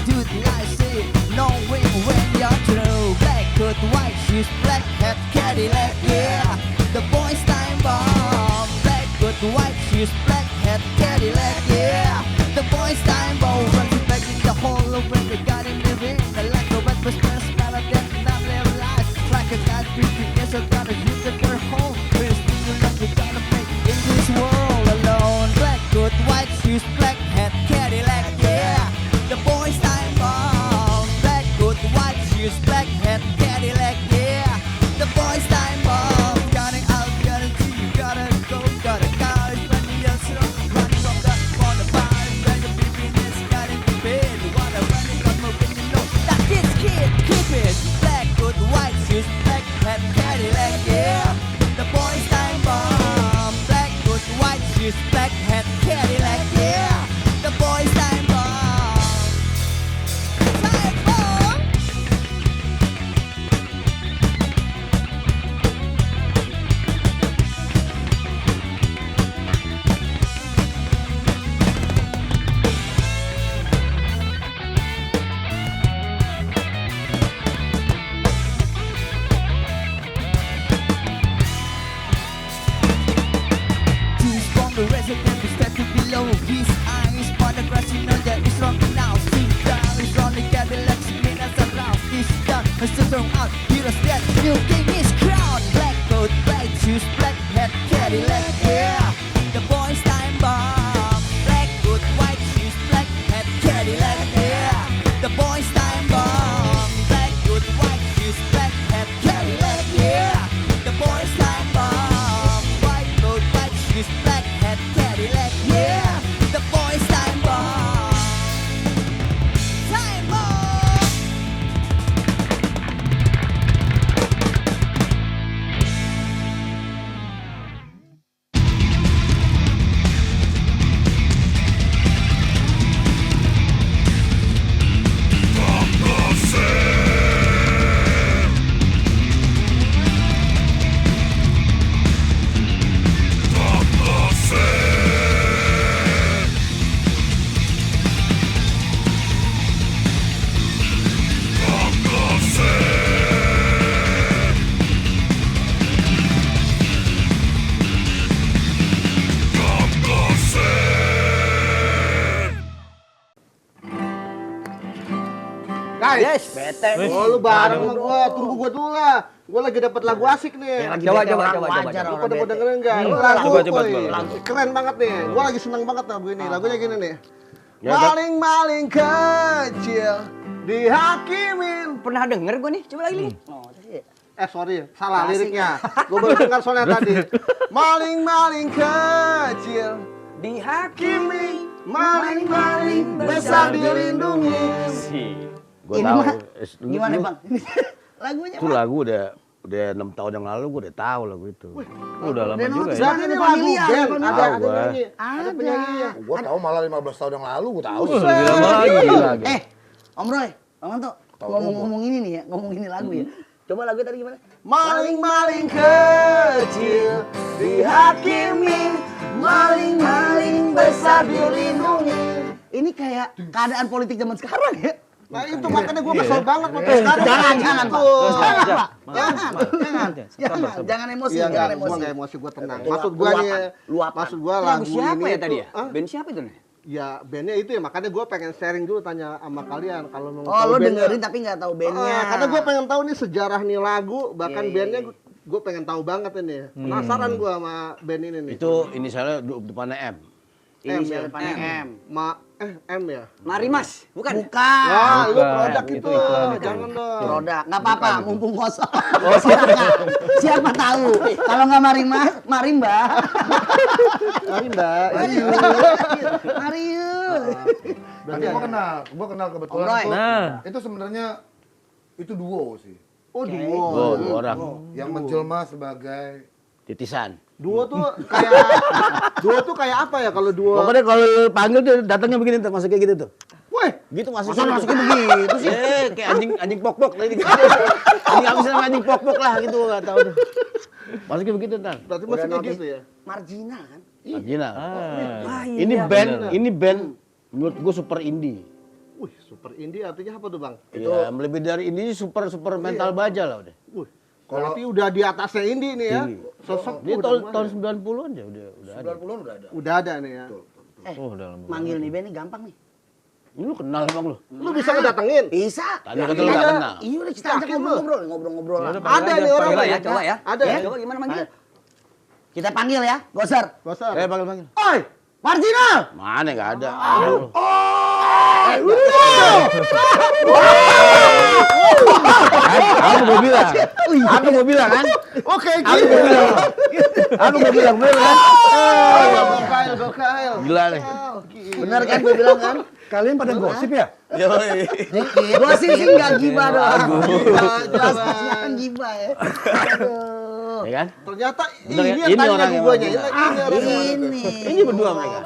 dude I see, knowing when you're through. Black coat, white shoes, black hat, Cadillac, yeah. The boys time bomb. Black coat, white shoes, black hat, Cadillac, yeah. The boys time bomb. Running back in the hall when they got him living. Like a wet Christmas, better than not live life. Like a god creeping, yes I gotta use it for home. First thing you like we gotta make in this world alone. Black coat, white shoes, black hat, Cadillac, yeah. The boys time bomb. Black coat, white shoes, black hat, Cadillac, yeah. The boys time bomb. Gotta out, gotta see, gotta go, gotta college, running yourself, running from the bar, when the business got in the bed. What a running, got moving, you know that this kid, keep it. Black coat, white shoes, black hat, Cadillac, yeah. The boys time bomb. Black coat, white shoes, black hat, Cadillac, yeah. The boys time bomb. Time bomb. He's from the resident, we start to below his eyes. On the grass, you know that it's wrong now. Sit down, it's only Cadillac, minutes around. This done, I still turn out. Heroes dead, new king is crowned. Black coat, black shoes, black hat, Cadillac, yeah. The boys time bomb. Black coat, white shoes, black hat, Cadillac, yeah. The boys time bomb. Black coat, white shoes, black hat, Cadillac, yeah. The boys time bomb. White coat, white shoes, black hat, Cadillac, yeah. The boys time bomb. Time bomb. Guys, Bete. oh, lu bareng sama gua, tunggu gua dulu lah. Gua lagi dapat lagu asik nih. Coba. Lu pada mau dengerin enggak? Ini lagu coba. Keren banget nih. Gua lagi seneng banget lagu ini. Lagunya gini nih. Maling-maling kecil dihakimin. Pernah denger gue nih? Coba lagi. Sorry, salah liriknya. Gua baru dengar soalnya tadi. Maling-maling kecil Dihakimi. maling-maling besar dilindungi. Gue Ini tahu. mah gimana bang? Lagunya Itu lagu udah 6 tahun yang lalu gue udah tahu lagu itu. Udah lama juga ya. Berarti ini lagu band, ada Tahu gua. nyanyi, ada penyanyinya. Gua tahu malah 15 tahun yang lalu gua tahu. Lebih lama lagi. Om Roy, Bang Anto, ngomong ini nih ya, ngomong ini lagu ya. Coba lagu tadi gimana? Maling-maling kecil dihakimi, maling-maling besar dilindungi. Ini kayak keadaan politik zaman sekarang ya. Nah itu makanya gue kesel banget sampai sekarang. Jangan, Pak. Sabar. Jangan emosi, Iya, jangan gue emosi. nggak emosi, gue tenang. Luapan, Maksud gue nih, luapan. maksud gue Lagu lagu siapa ini ya tadi ya? tuh, Band siapa itu nih? ya bandnya itu ya, makanya gue pengen sharing dulu tanya sama kalian kalau mau Oh, tahu lo bandnya. dengerin tapi nggak tahu bandnya. Karena gue pengen tahu nih sejarah nih lagu, bahkan Iya. bandnya gue pengen tahu banget ini. Penasaran gue sama band ini nih. Itu inisialnya depannya M. Ini M, siapa ya? M? M ya? Mari Mas, bukan? Bukan. Ah, lu Bukan, produk itu itu, iklan. jangan dong. Produk, nggak apa-apa, mumpung kosong. Siapa tahu? Kalau nggak Mari Mas, Mari Mbak. Mari mbak. Mari yuk. Berarti gua kenal kebetulan Om Roy. tuh. Nah. Itu sebenarnya itu duo sih. Oh duo. Oh, 2 orang. Yang menjelma sebagai Titisan. Duo tuh kayak apa ya kalau duo? Pokoknya kalau lu panggil tuh datangnya begini tuh, masuknya gitu tuh. Weh, Gitu masuknya begitu sih? kayak anjing pok-pok tadi gitu. Anjing apa sih namanya anjing pok-pok lah gitu enggak tahu tuh. Masuknya begitu ntar. berarti Udah maksudnya notice. gitu ya? Marginal kan? Marginal. Wah, Ini iya. band menurut gue super indie. Wih, super indie artinya apa tuh Bang? Iya, lebih dari ini super mental baja lah udah. Wih, berarti udah di atasnya indie nih ya. Sosok Dia udah tahun kemana? 90-an ya udah ada. 90-an udah ada. Udah ada nih ya. Oh, udah lama. Manggil nih Ben nih gampang nih. Ini lu kenal Bang lu? Lu bisa ngedatengin? Bisa. Tadi kata lu enggak kenal. Iya udah kita ajak Yakin lu? ngobrol-ngobrol lah. Ada nih orang Coba Bang. ya, coba ya. Ada ya? Coba gimana manggil? Kita panggil ya, Goser. Gosar. Panggil. Oi, Marginal. Mana enggak ada. Aku mau bilang. Aku mau bilang kan? Oke, Aku mau bilang bener kan? Gokil. Gila nih. Bener kan gue bilang kan? Kalian pada gosip ya? Yoi. Gua sih enggak gibah dong. Jelas Jangan gibah ya. Aduh. Ya kan? Ternyata Bener ini ya? yang Ini tanya orang yang guanya. mau Ini orangnya. Ini berdua mereka.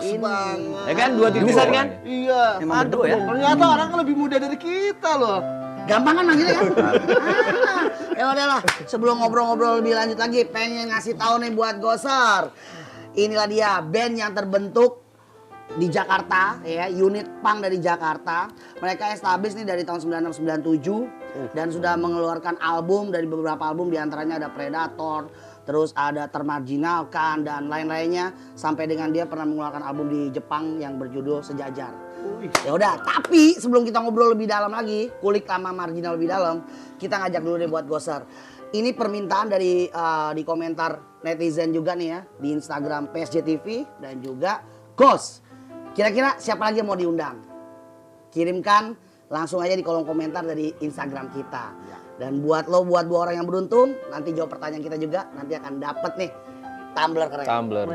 Ya kan? Dua titisan kan? Iya. Emang berdua ya? Ternyata orang lebih muda dari kita loh. Gampang kan manggilnya kan? Ya udahlah, sebelum ngobrol-ngobrol lebih lanjut lagi, pengen ngasih tahu nih buat Goser. Inilah dia band yang terbentuk di Jakarta ya, unit punk dari Jakarta. Mereka establis nih dari tahun 96-97 dan sudah mengeluarkan album, dari beberapa album diantaranya ada Predator, terus ada Termarginalkan dan lain-lainnya, sampai dengan dia pernah mengeluarkan album di Jepang yang berjudul Sejajar. Ya udah, tapi sebelum kita ngobrol lebih dalam lagi, kulik lama Marginal lebih dalam, kita ngajak dulu deh buat Goser. Ini permintaan dari di komentar netizen juga nih ya, di Instagram PSG TV dan juga Gos. Kira-kira siapa lagi yang mau diundang? Kirimkan langsung aja di kolom komentar dari Instagram kita. Dan buat dua orang yang beruntung, nanti jawab pertanyaan kita juga, nanti akan dapet nih tumbler keren. Tumbler.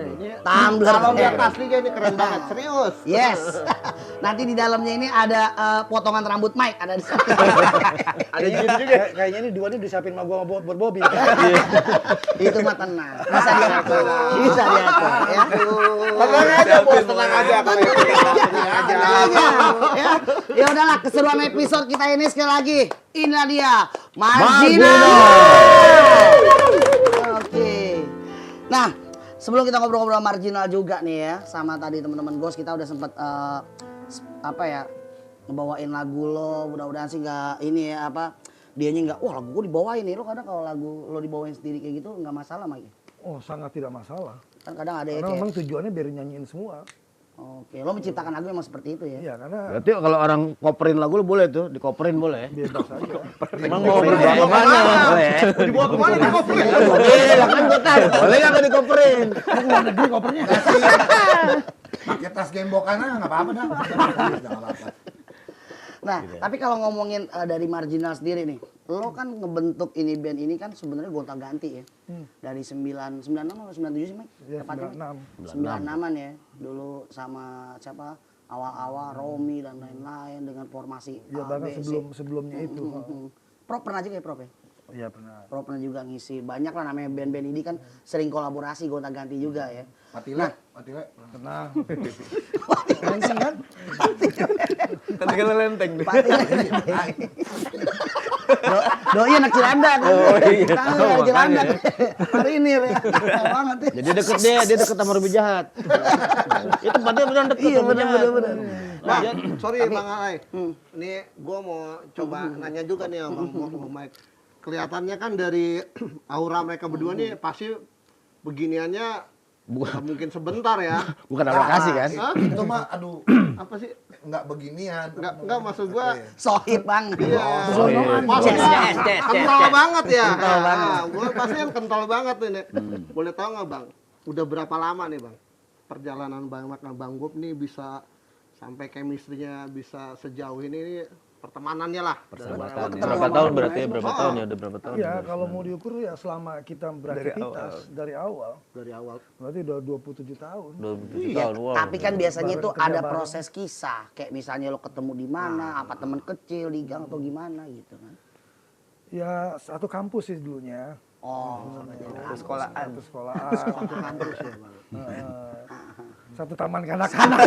Tumbler Kalau lihat keren. aslinya ini keren banget, serius. Yes. Nanti di dalamnya ini ada potongan rambut Mike ada di sana. Ada jin juga. Kayaknya ini dua nih disiapin sama gua buat Bobby. Itu mah tenang. Bisa diatur. Bisa diatur ya. Tenang aja bos, tenang aja. Ya udahlah, keseruan episode kita ini sekali lagi. Inilah dia, Marginal. Oke. Nah, sebelum kita ngobrol-ngobrol Marginal juga nih ya, sama tadi teman-teman Gos, kita udah sempet ngebawain lagu lo. Mudah-mudahan sih nggak ini ya dianya nggak, wah lagu gue dibawain nih. Lo kadang kalau lagu lo dibawain sendiri kayak gitu nggak masalah Mike? Oh, sangat tidak masalah. Kan kadang ada ya Karena kayak, memang tujuannya biar nyanyiin semua. oke, lo menciptakan lagu emang seperti itu ya? Iya, karena Berarti kalau orang koperin lagu lu boleh tuh, dikoperin boleh. bebas aja. Emang mau berbuat kemana? Boleh. Dibawa kemana nih kopi? Boleh, kan gua tahu. Boleh nggak kalau dikoperin? Luar negeri kopernya. Pakai tas gembokan aja nggak apa-apa dah. Nggak apa-apa. Nah, tapi kalau ngomongin dari Marginal sendiri nih, lo kan ngebentuk ini band ini kan sebenarnya gonta-ganti ya. Dari 96 atau 97 sih, Mike? Iya, Tepatnya? 96. 96-an ya. Dulu sama siapa? Awal-awal Romi dan lain-lain dengan formasi Iya, A, bahkan B, C. sebelumnya itu. Prop pernah juga ya, Prop ya? Iya, pernah. Prop pernah juga ngisi. Banyak lah namanya band-band ini kan sering kolaborasi gonta-ganti juga ya. Matile. Pernah. Langsung kan? Tadi kan lenteng deh. Doi anak Cilandak. Oh, iya. Tahu ya, Makanya Cilandak. ya. Hari ini ya. Tahu banget ya. Jadi dia deket sama Ruby Jahat. Itu tempatnya beneran deket. Iya, sama Jahat. bener. Nah, sorry Bang Alay. Ini gue mau coba nanya juga nih sama Bang Mike. Kelihatannya kan dari aura mereka berdua nih pasti beginiannya nggak mungkin sebentar ya. Bukan alokasi kan? Hah? Itu mah aduh Apa sih? nggak beginian. Enggak maksud gua. Sohib bang. Iya. Sohib. Maksudnya Yes. kental banget ya. Kental banget. Gua pasti kan kental banget ini. Boleh tahu nggak Bang? Udah berapa lama nih Bang? Perjalanan Bang Mak dan Bang Bob nih bisa sampai chemistry-nya bisa sejauh ini nih, pertemanannya lah. Persahabatan ya. Berapa tahun berarti ya? Berapa tahun ya? Udah berapa tahun? Iya, kalau mau diukur ya selama kita beraktivitas dari awal. Dari awal. Berarti udah 27 tahun. 27 tahun. Wow. Tapi kan biasanya Bareng itu kerja ada bareng. proses kisah. Kayak misalnya lo ketemu di mana, apa teman kecil di gang atau gimana gitu kan. Ya satu kampus sih dulunya. Oh, Satu sekolahan. Satu kampus ya Bang. Satu taman kanak-kanak.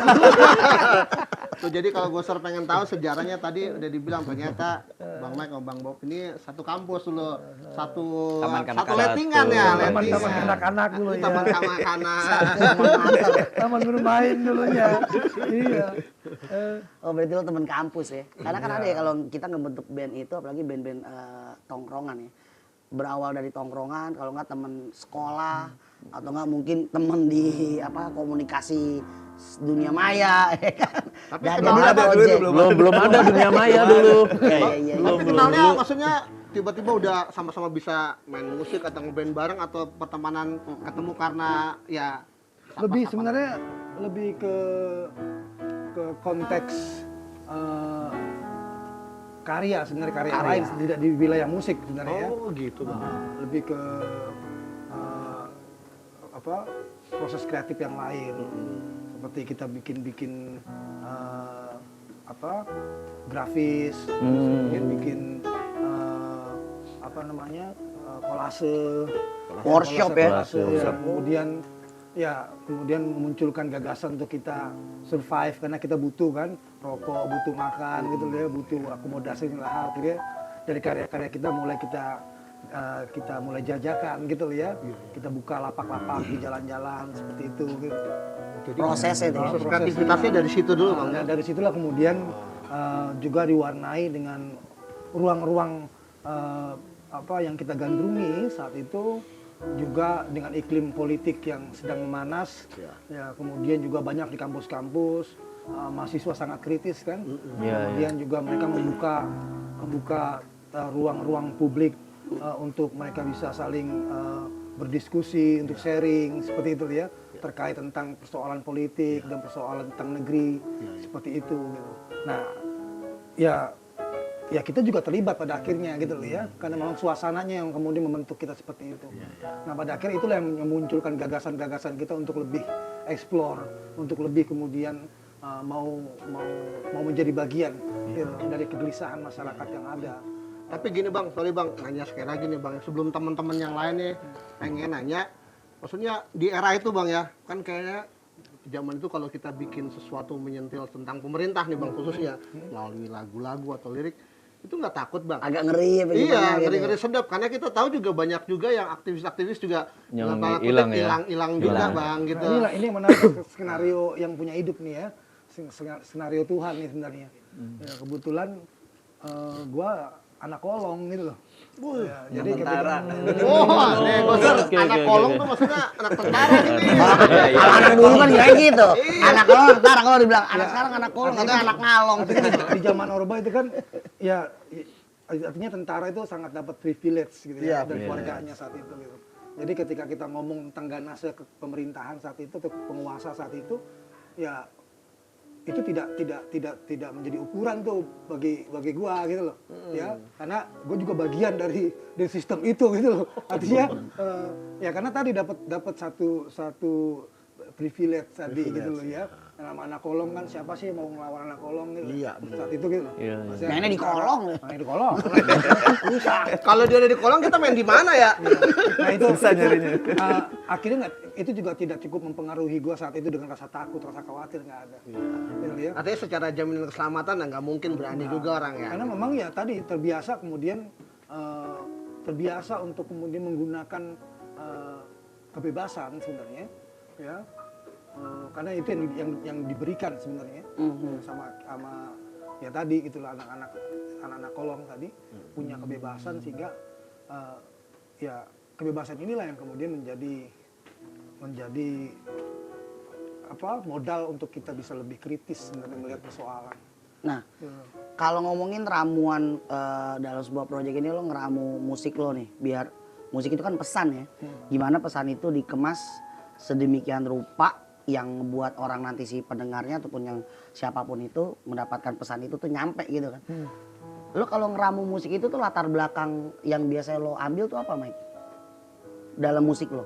Tuh jadi kalau Gosar pengen tahu sejarahnya tadi udah dibilang ternyata Bang Mike sama Bang Bob ini satu kampus dulu, satu Taman satu kanak-kanak. lettingan ya, Taman lettingan. anak-anak dulu ya. Taman kanak-kanak. Taman bermain dulunya. Iya. Oh berarti lo temen kampus ya? Karena kan ada ya kalau kita ngebentuk band itu, apalagi band-band tongkrongan ya. Berawal dari tongkrongan, kalau nggak temen sekolah, atau nggak mungkin temen di komunikasi dunia maya, ya kan? Tapi Dan kenal jadilah ada dulu project. Belum ada dunia maya dulu. Iya. Tapi kenalnya maksudnya tiba-tiba udah sama-sama bisa main musik atau ngeband bareng atau pertemanan ketemu karena ya Lebih sebenarnya lebih ke konteks karya sebenarnya karya lain tidak di wilayah musik sebenarnya. Oh gitu Bang. Lebih ke proses kreatif yang lain. Seperti kita bikin grafis, kemudian bikin kolase, Workshop ya? kolase, kemudian memunculkan gagasan untuk kita survive karena kita butuh kan rokok, butuh makan gitu ya, butuh akomodasi lah. Akhirnya dari karya-karya kita mulai jajakan gitu ya. Kita buka lapak-lapak di jalan-jalan seperti itu gitu. Prosesnya itu. Proses kreativitasnya dari situ dulu Bang. Nah, dari situlah kemudian juga diwarnai dengan ruang-ruang yang kita gandrungi saat itu, juga dengan iklim politik yang sedang memanas. Ya, kemudian juga banyak di kampus-kampus mahasiswa sangat kritis kan. Kemudian juga mereka membuka ruang-ruang publik untuk mereka bisa saling berdiskusi, untuk sharing seperti itu ya, terkait tentang persoalan politik dan persoalan tentang negeri seperti itu gitu. Nah, ya kita juga terlibat pada akhirnya gitu loh ya, karena memang suasananya yang kemudian membentuk kita seperti itu. Nah, pada akhirnya itulah yang memunculkan gagasan-gagasan kita untuk lebih explore, untuk lebih kemudian mau menjadi bagian gitu, dari kegelisahan masyarakat yang ada. Tapi gini Bang, sorry Bang, nanya sekali lagi nih Bang, sebelum teman-teman yang lain nih pengen nanya, maksudnya di era itu Bang ya, kan kayaknya zaman itu kalau kita bikin sesuatu menyentil tentang pemerintah nih Bang khususnya, melalui lagu-lagu atau lirik, itu nggak takut Bang? Agak ngeri ya Iya, gitu. ngeri-ngeri sedap, karena kita tahu juga banyak juga yang aktivis-aktivis juga Yang dalam tanda kutip hilang ya. hilang juga Hilang. Bang gitu. Nah, ini yang menarik skenario yang punya hidup nih ya, skenario Tuhan nih sebenarnya. Ya, kebetulan gua anak kolong gitu loh. Ya, jadi tentara. Oh, nih Gosar, anak kolong tuh maksudnya anak tentara gitu. Anak dulu kan kayak gitu. Anak kolong, ntar kalau dibilang anak sekarang anak kolong, atau anak ngalong. di zaman Orba itu kan ya artinya tentara itu sangat dapat privilege gitu ya dari keluarganya saat itu gitu. Jadi ketika kita ngomong tentang ganasnya pemerintahan saat itu atau penguasa saat itu, ya itu tidak menjadi ukuran tuh bagi gua gitu loh. Ya, karena gua juga bagian dari sistem itu gitu loh. Artinya ya karena tadi dapat satu privilege tadi gitu loh ya. Nama anak kolong kan siapa sih mau ngelawan anak kolong gitu. Iya, Saat itu gitu. Iya. Mainnya di kolong. Main di kolong. Kalau dia ada di kolong kita main di mana ya? Nah itu Susah nyarinya. akhirnya itu juga tidak cukup mempengaruhi gua saat itu dengan rasa takut, rasa khawatir nggak ada. Gitu ya. Artinya secara jaminan keselamatan nggak mungkin berani juga orang ya. Karena memang ya tadi terbiasa kemudian terbiasa untuk kemudian menggunakan kebebasan sebenarnya ya. Karena itu yang diberikan sebenarnya sama ya tadi itulah anak-anak kolong tadi punya kebebasan sehingga ya kebebasan inilah yang kemudian menjadi modal untuk kita bisa lebih kritis sebenarnya melihat persoalan. Nah, kalau ngomongin ramuan dalam sebuah proyek ini lo ngeramu musik lo nih, biar musik itu kan pesan ya. Gimana pesan itu dikemas sedemikian rupa yang membuat orang nanti si pendengarnya ataupun yang siapapun itu mendapatkan pesan itu tuh nyampe gitu kan. Lo kalau ngeramu musik itu tuh latar belakang yang biasa lo ambil tuh apa, Mike? Dalam musik lo?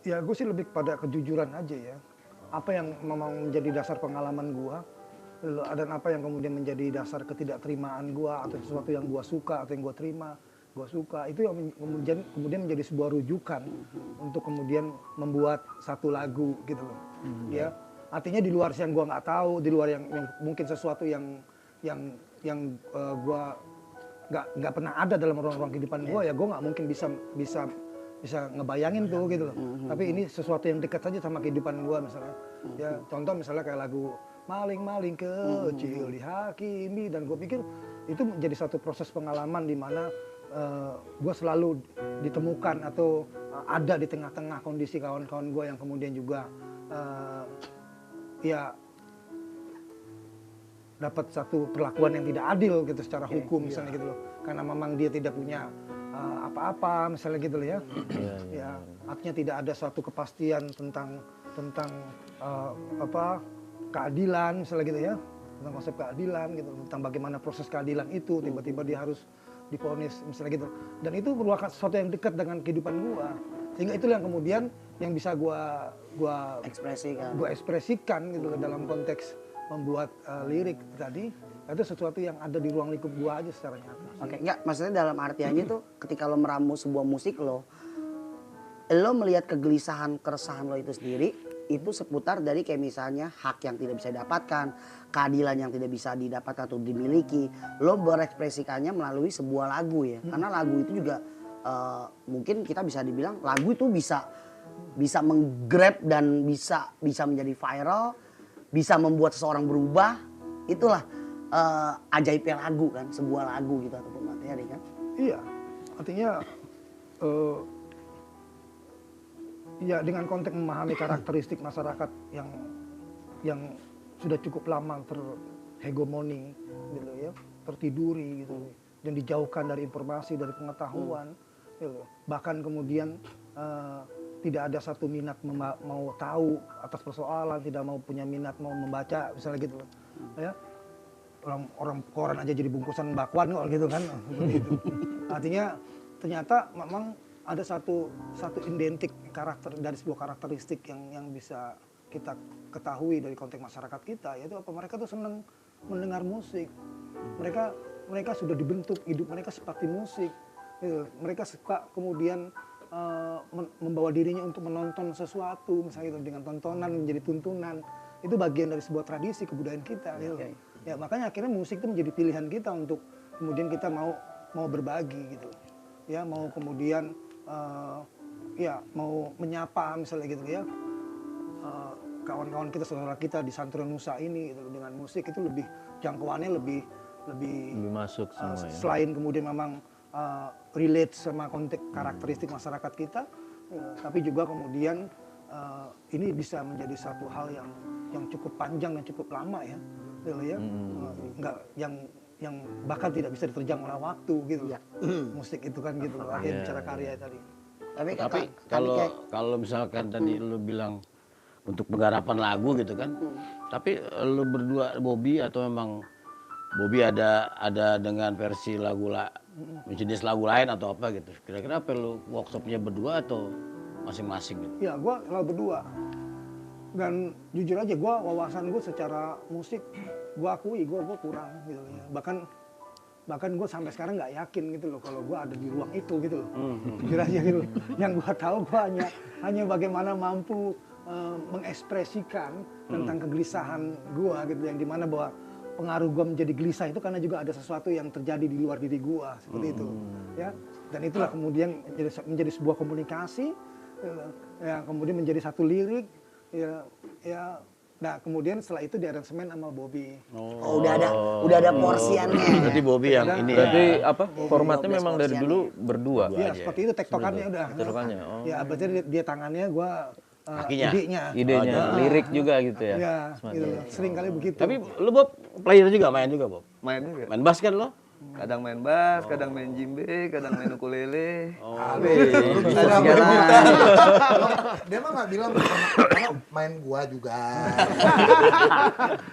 Ya gue sih lebih pada kejujuran aja ya. Apa yang memang menjadi dasar pengalaman gue, dan apa yang kemudian menjadi dasar ketidakterimaan gue atau sesuatu yang gue suka atau yang gue terima, gue suka. Itu yang kemudian menjadi sebuah rujukan untuk kemudian membuat satu lagu gitu loh. Ya, artinya di luar yang gue nggak tahu, di luar yang mungkin sesuatu yang gue nggak pernah ada dalam ruang-ruang kehidupan gue, ya gue nggak mungkin bisa ngebayangin tuh gitu loh. Tapi ini sesuatu yang dekat saja sama kehidupan gue misalnya. Ya contoh misalnya kayak lagu Maling-maling kecil dihakimi, dan gue pikir itu menjadi satu proses pengalaman di mana gue selalu ditemukan atau ada di tengah-tengah kondisi kawan-kawan gue yang kemudian juga ya dapat satu perlakuan yang tidak adil gitu secara hukum misalnya gitu loh, karena memang dia tidak punya apa-apa misalnya gitu loh ya. Ya artinya tidak ada suatu kepastian tentang keadilan misalnya gitu ya, tentang konsep keadilan gitu, tentang bagaimana proses keadilan itu tiba-tiba dia harus divonis misalnya gitu. Dan itu merupakan sesuatu yang dekat dengan kehidupan gua, sehingga itulah yang kemudian yang bisa gua ekspresikan gitu loh, dalam konteks membuat lirik tadi. Itu sesuatu yang ada di ruang lingkup gua aja secara nyata. Oke, enggak, maksudnya dalam artiannya tuh ketika lo meramu sebuah musik lo melihat kegelisahan, keresahan lo itu sendiri, itu seputar dari kayak misalnya hak yang tidak bisa didapatkan, keadilan yang tidak bisa didapatkan atau dimiliki. Lo berekspresikannya melalui sebuah lagu ya. Karena lagu itu juga mungkin kita bisa dibilang lagu itu bisa menggrab dan bisa menjadi viral, bisa membuat seseorang berubah. Itulah ajaibnya lagu kan, sebuah lagu gitu ataupun materi kan. Iya, artinya ya dengan konteks memahami karakteristik masyarakat yang sudah cukup lama terhegemoni gitu ya, tertiduri gitu, dan dijauhkan dari informasi, dari pengetahuan gitu. Bahkan kemudian tidak ada satu minat mau tahu atas persoalan, tidak mau punya minat mau membaca misalnya gitu ya. Orang koran aja jadi bungkusan bakwan kok gitu kan. Gitu. Artinya ternyata memang ada satu identik karakter dari sebuah karakteristik yang bisa kita ketahui dari konteks masyarakat kita, yaitu apa, mereka tuh senang mendengar musik. Mereka sudah dibentuk, hidup mereka seperti musik. Gitu. Mereka suka kemudian membawa dirinya untuk menonton sesuatu, misalnya gitu, dengan tontonan menjadi tuntunan. Itu bagian dari sebuah tradisi kebudayaan kita. Gitu. Ya makanya akhirnya musik itu menjadi pilihan kita untuk kemudian kita mau berbagi gitu. Ya mau kemudian ya mau menyapa misalnya gitu ya, kawan-kawan kita, saudara kita di Santren Nusa ini gitu, dengan musik itu lebih jangkauannya lebih masuk semua ya. Selain kemudian memang relate sama konteks karakteristik masyarakat kita, tapi juga kemudian ini bisa menjadi satu hal yang cukup panjang dan cukup lama ya, gitu ya. Enggak yang bahkan tidak bisa diterjang oleh waktu gitu. Musik itu kan gitu loh, bicara karya tadi. Tapi kalau misalkan tadi lu bilang untuk penggarapan lagu gitu kan, tapi lu berdua Bobby atau memang Bobby ada dengan versi jenis lagu lain atau apa gitu? Kira-kira apa lu workshopnya berdua atau masing-masing gitu? Ya, gua selalu berdua. Dan jujur aja wawasan gue secara musik gue akui gue kurang gitu ya. Bahkan gue sampai sekarang nggak yakin gitu loh kalau gue ada di ruang itu gitu loh. Jujur aja gitu. Yang gue tahu gue hanya bagaimana mampu mengekspresikan tentang kegelisahan gue gitu, yang dimana bahwa pengaruh gue menjadi gelisah itu karena juga ada sesuatu yang terjadi di luar diri gue seperti itu ya. Dan itulah kemudian menjadi sebuah komunikasi yang kemudian menjadi satu lirik ya. Nah kemudian setelah itu diaransemen sama Bobby. Udah ada porsiannya. Berarti Bobby yang ini. Berarti apa? Formatnya memang dari dulu berdua. Iya seperti itu, tektokannya udah. Tektokannya. Ya berarti dia tangannya, gue idenya, lirik juga gitu ya. Iya, gitu. Sering kali begitu. Tapi lu Bob player juga, main juga Bob? Main juga. Main bass kan lo? Kadang main bass, kadang main djembe, kadang main ukulele. Dia mah nggak bilang karena main gua juga.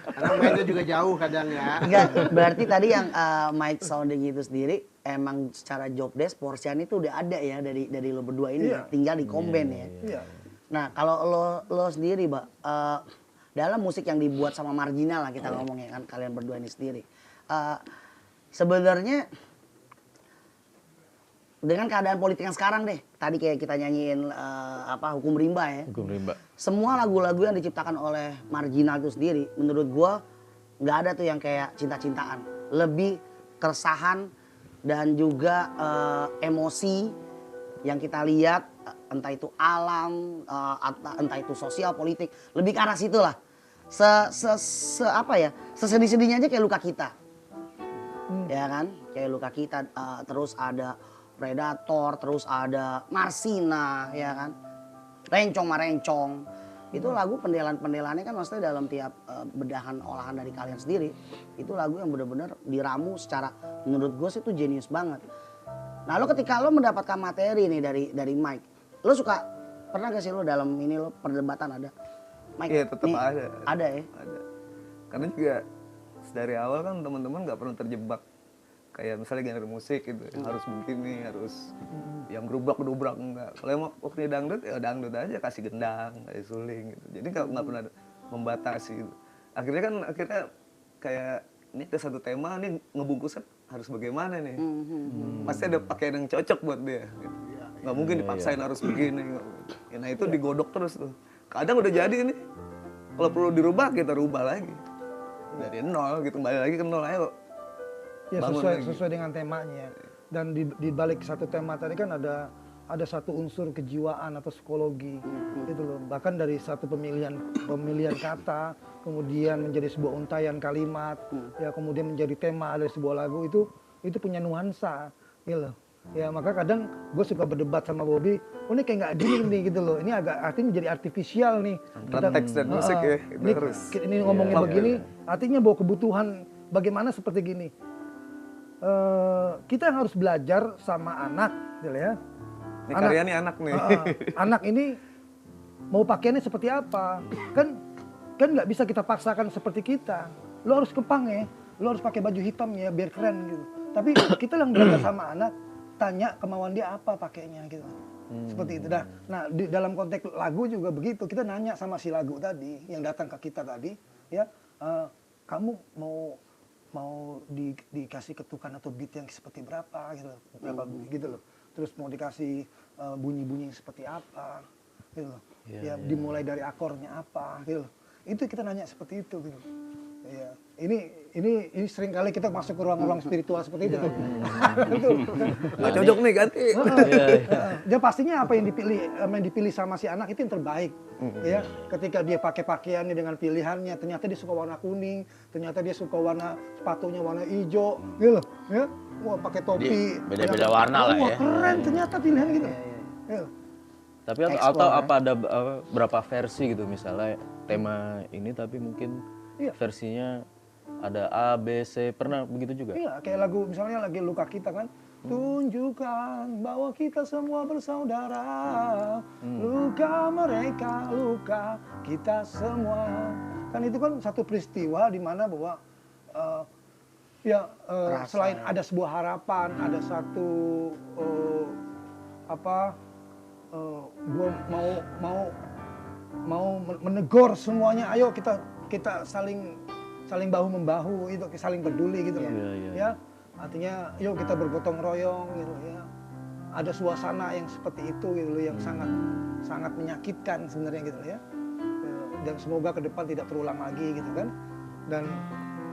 Karena mainnya juga jauh kadang ya. Enggak, berarti tadi yang mic sounding itu sendiri emang secara job desk porsian itu udah ada ya dari lo berdua ini, tinggal di combine ya. Iya. Nah kalau lo sendiri, Mbak, dalam musik yang dibuat sama Marginal lah kita ngomongnya kan, kalian berdua ini sendiri. Sebenarnya dengan keadaan politik yang sekarang deh. Tadi kayak kita nyanyiin Hukum Rimba ya. Hukum rimba. Semua lagu-lagu yang diciptakan oleh Marginal itu sendiri, menurut gua nggak ada tuh yang kayak cinta-cintaan. Lebih keresahan dan juga emosi yang kita lihat, entah itu alam, entah itu sosial, politik, lebih ke arah situ lah. Sesedih-sedihnya aja kayak luka kita. Ya kan? Kayak luka kita, terus ada Predator, terus ada Marsina, ya kan? Rencong Marencong. Itu lagu pendelan-pendelaannya kan maksudnya dalam tiap bedahan olahan dari kalian sendiri. Itu lagu yang benar-benar diramu secara, menurut gue sih itu jenius banget. Nah lo ketika lo mendapatkan materi nih dari Mike, lo suka, pernah gak sih lo dalam ini lo perdebatan ada? Mike, Iya tetap nih, ada. Ada ya? Ada. Karena juga dari awal kan teman-teman nggak pernah terjebak kayak misalnya genre musik gitu harus begini, harus yang gerubrak enggak. Kalau emang waktunya dangdut ya dangdut aja, kasih gendang, kasih suling gitu. Jadi nggak pernah membatasi gitu. Akhirnya kayak ini ada satu tema nih ngebungkusnya harus bagaimana nih. Pasti ada pakaian yang cocok buat dia gitu. Nggak mungkin dipaksain harus begini. Nah itu digodok terus tuh. Kadang udah jadi nih. Kalau perlu dirubah kita rubah lagi. Dari nol gitu, kembali lagi ke nol, ayo. Ya bangun sesuai dengan temanya. Dan di balik satu tema tadi kan ada satu unsur kejiwaan atau psikologi gitu loh. Bahkan dari satu pemilihan kata, kemudian menjadi sebuah untaian kalimat, ya kemudian menjadi tema dari sebuah lagu itu punya nuansa gitu loh. Ya maka kadang gue suka berdebat sama Bobby, ini kayak nggak gini nih gitu loh. Ini agak artinya menjadi artifisial nih. Antara teks dan musik ya, itu harus. Ini ngomongin begini, artinya bawa kebutuhan bagaimana seperti gini. Kita yang harus belajar sama anak, gitu ya. Ini karya nih anak nih. Anak ini mau pakaiannya seperti apa? Kan nggak bisa kita paksakan seperti kita. Lo harus kepang ya, lo harus pakai baju hitam ya biar keren gitu. Tapi kita yang belajar sama anak, tanya kemauan dia apa pakainya gitu. Seperti itu dah. Nah, di dalam konteks lagu juga begitu. Kita nanya sama si lagu tadi yang datang ke kita tadi, ya, kamu mau dikasih ketukan atau beat yang seperti berapa gitu, berapa gitu loh. Terus mau dikasih bunyi-bunyi yang seperti apa gitu loh. Ya, dimulai dari akornya apa gitu loh. Itu kita nanya seperti itu gitu. Ya, ini sering kali kita masuk ke ruang-ruang spiritual seperti itu tuh. Nggak cocok nih ganti. Dia pastinya apa yang dipilih sama si anak itu yang terbaik. Ya, ketika dia pakai pakaiannya dengan pilihannya, ternyata dia suka warna kuning, ternyata dia suka warna sepatunya warna hijau, gitu loh. Ya, wah pakai topi. Beda-beda warna lah ya. Wah keren ternyata pilihan gitu. Ya. Tapi atau apa ada berapa versi gitu misalnya tema ini tapi mungkin versinya ada A, B, C, pernah begitu juga? Iya, kayak lagu misalnya lagi luka kita kan. Tunjukkan bahwa kita semua bersaudara. Luka mereka, luka kita semua. Kan itu kan satu peristiwa di mana bahwa selain ada sebuah harapan, ada satu gue mau menegur semuanya. Ayo kita saling bahu membahu, itu saling peduli gitu loh. Ya, artinya yuk kita bergotong royong gitu ya. Ada suasana yang seperti itu gitu loh, yang sangat menyakitkan sebenarnya gitu ya. Dan semoga ke depan tidak terulang lagi gitu kan.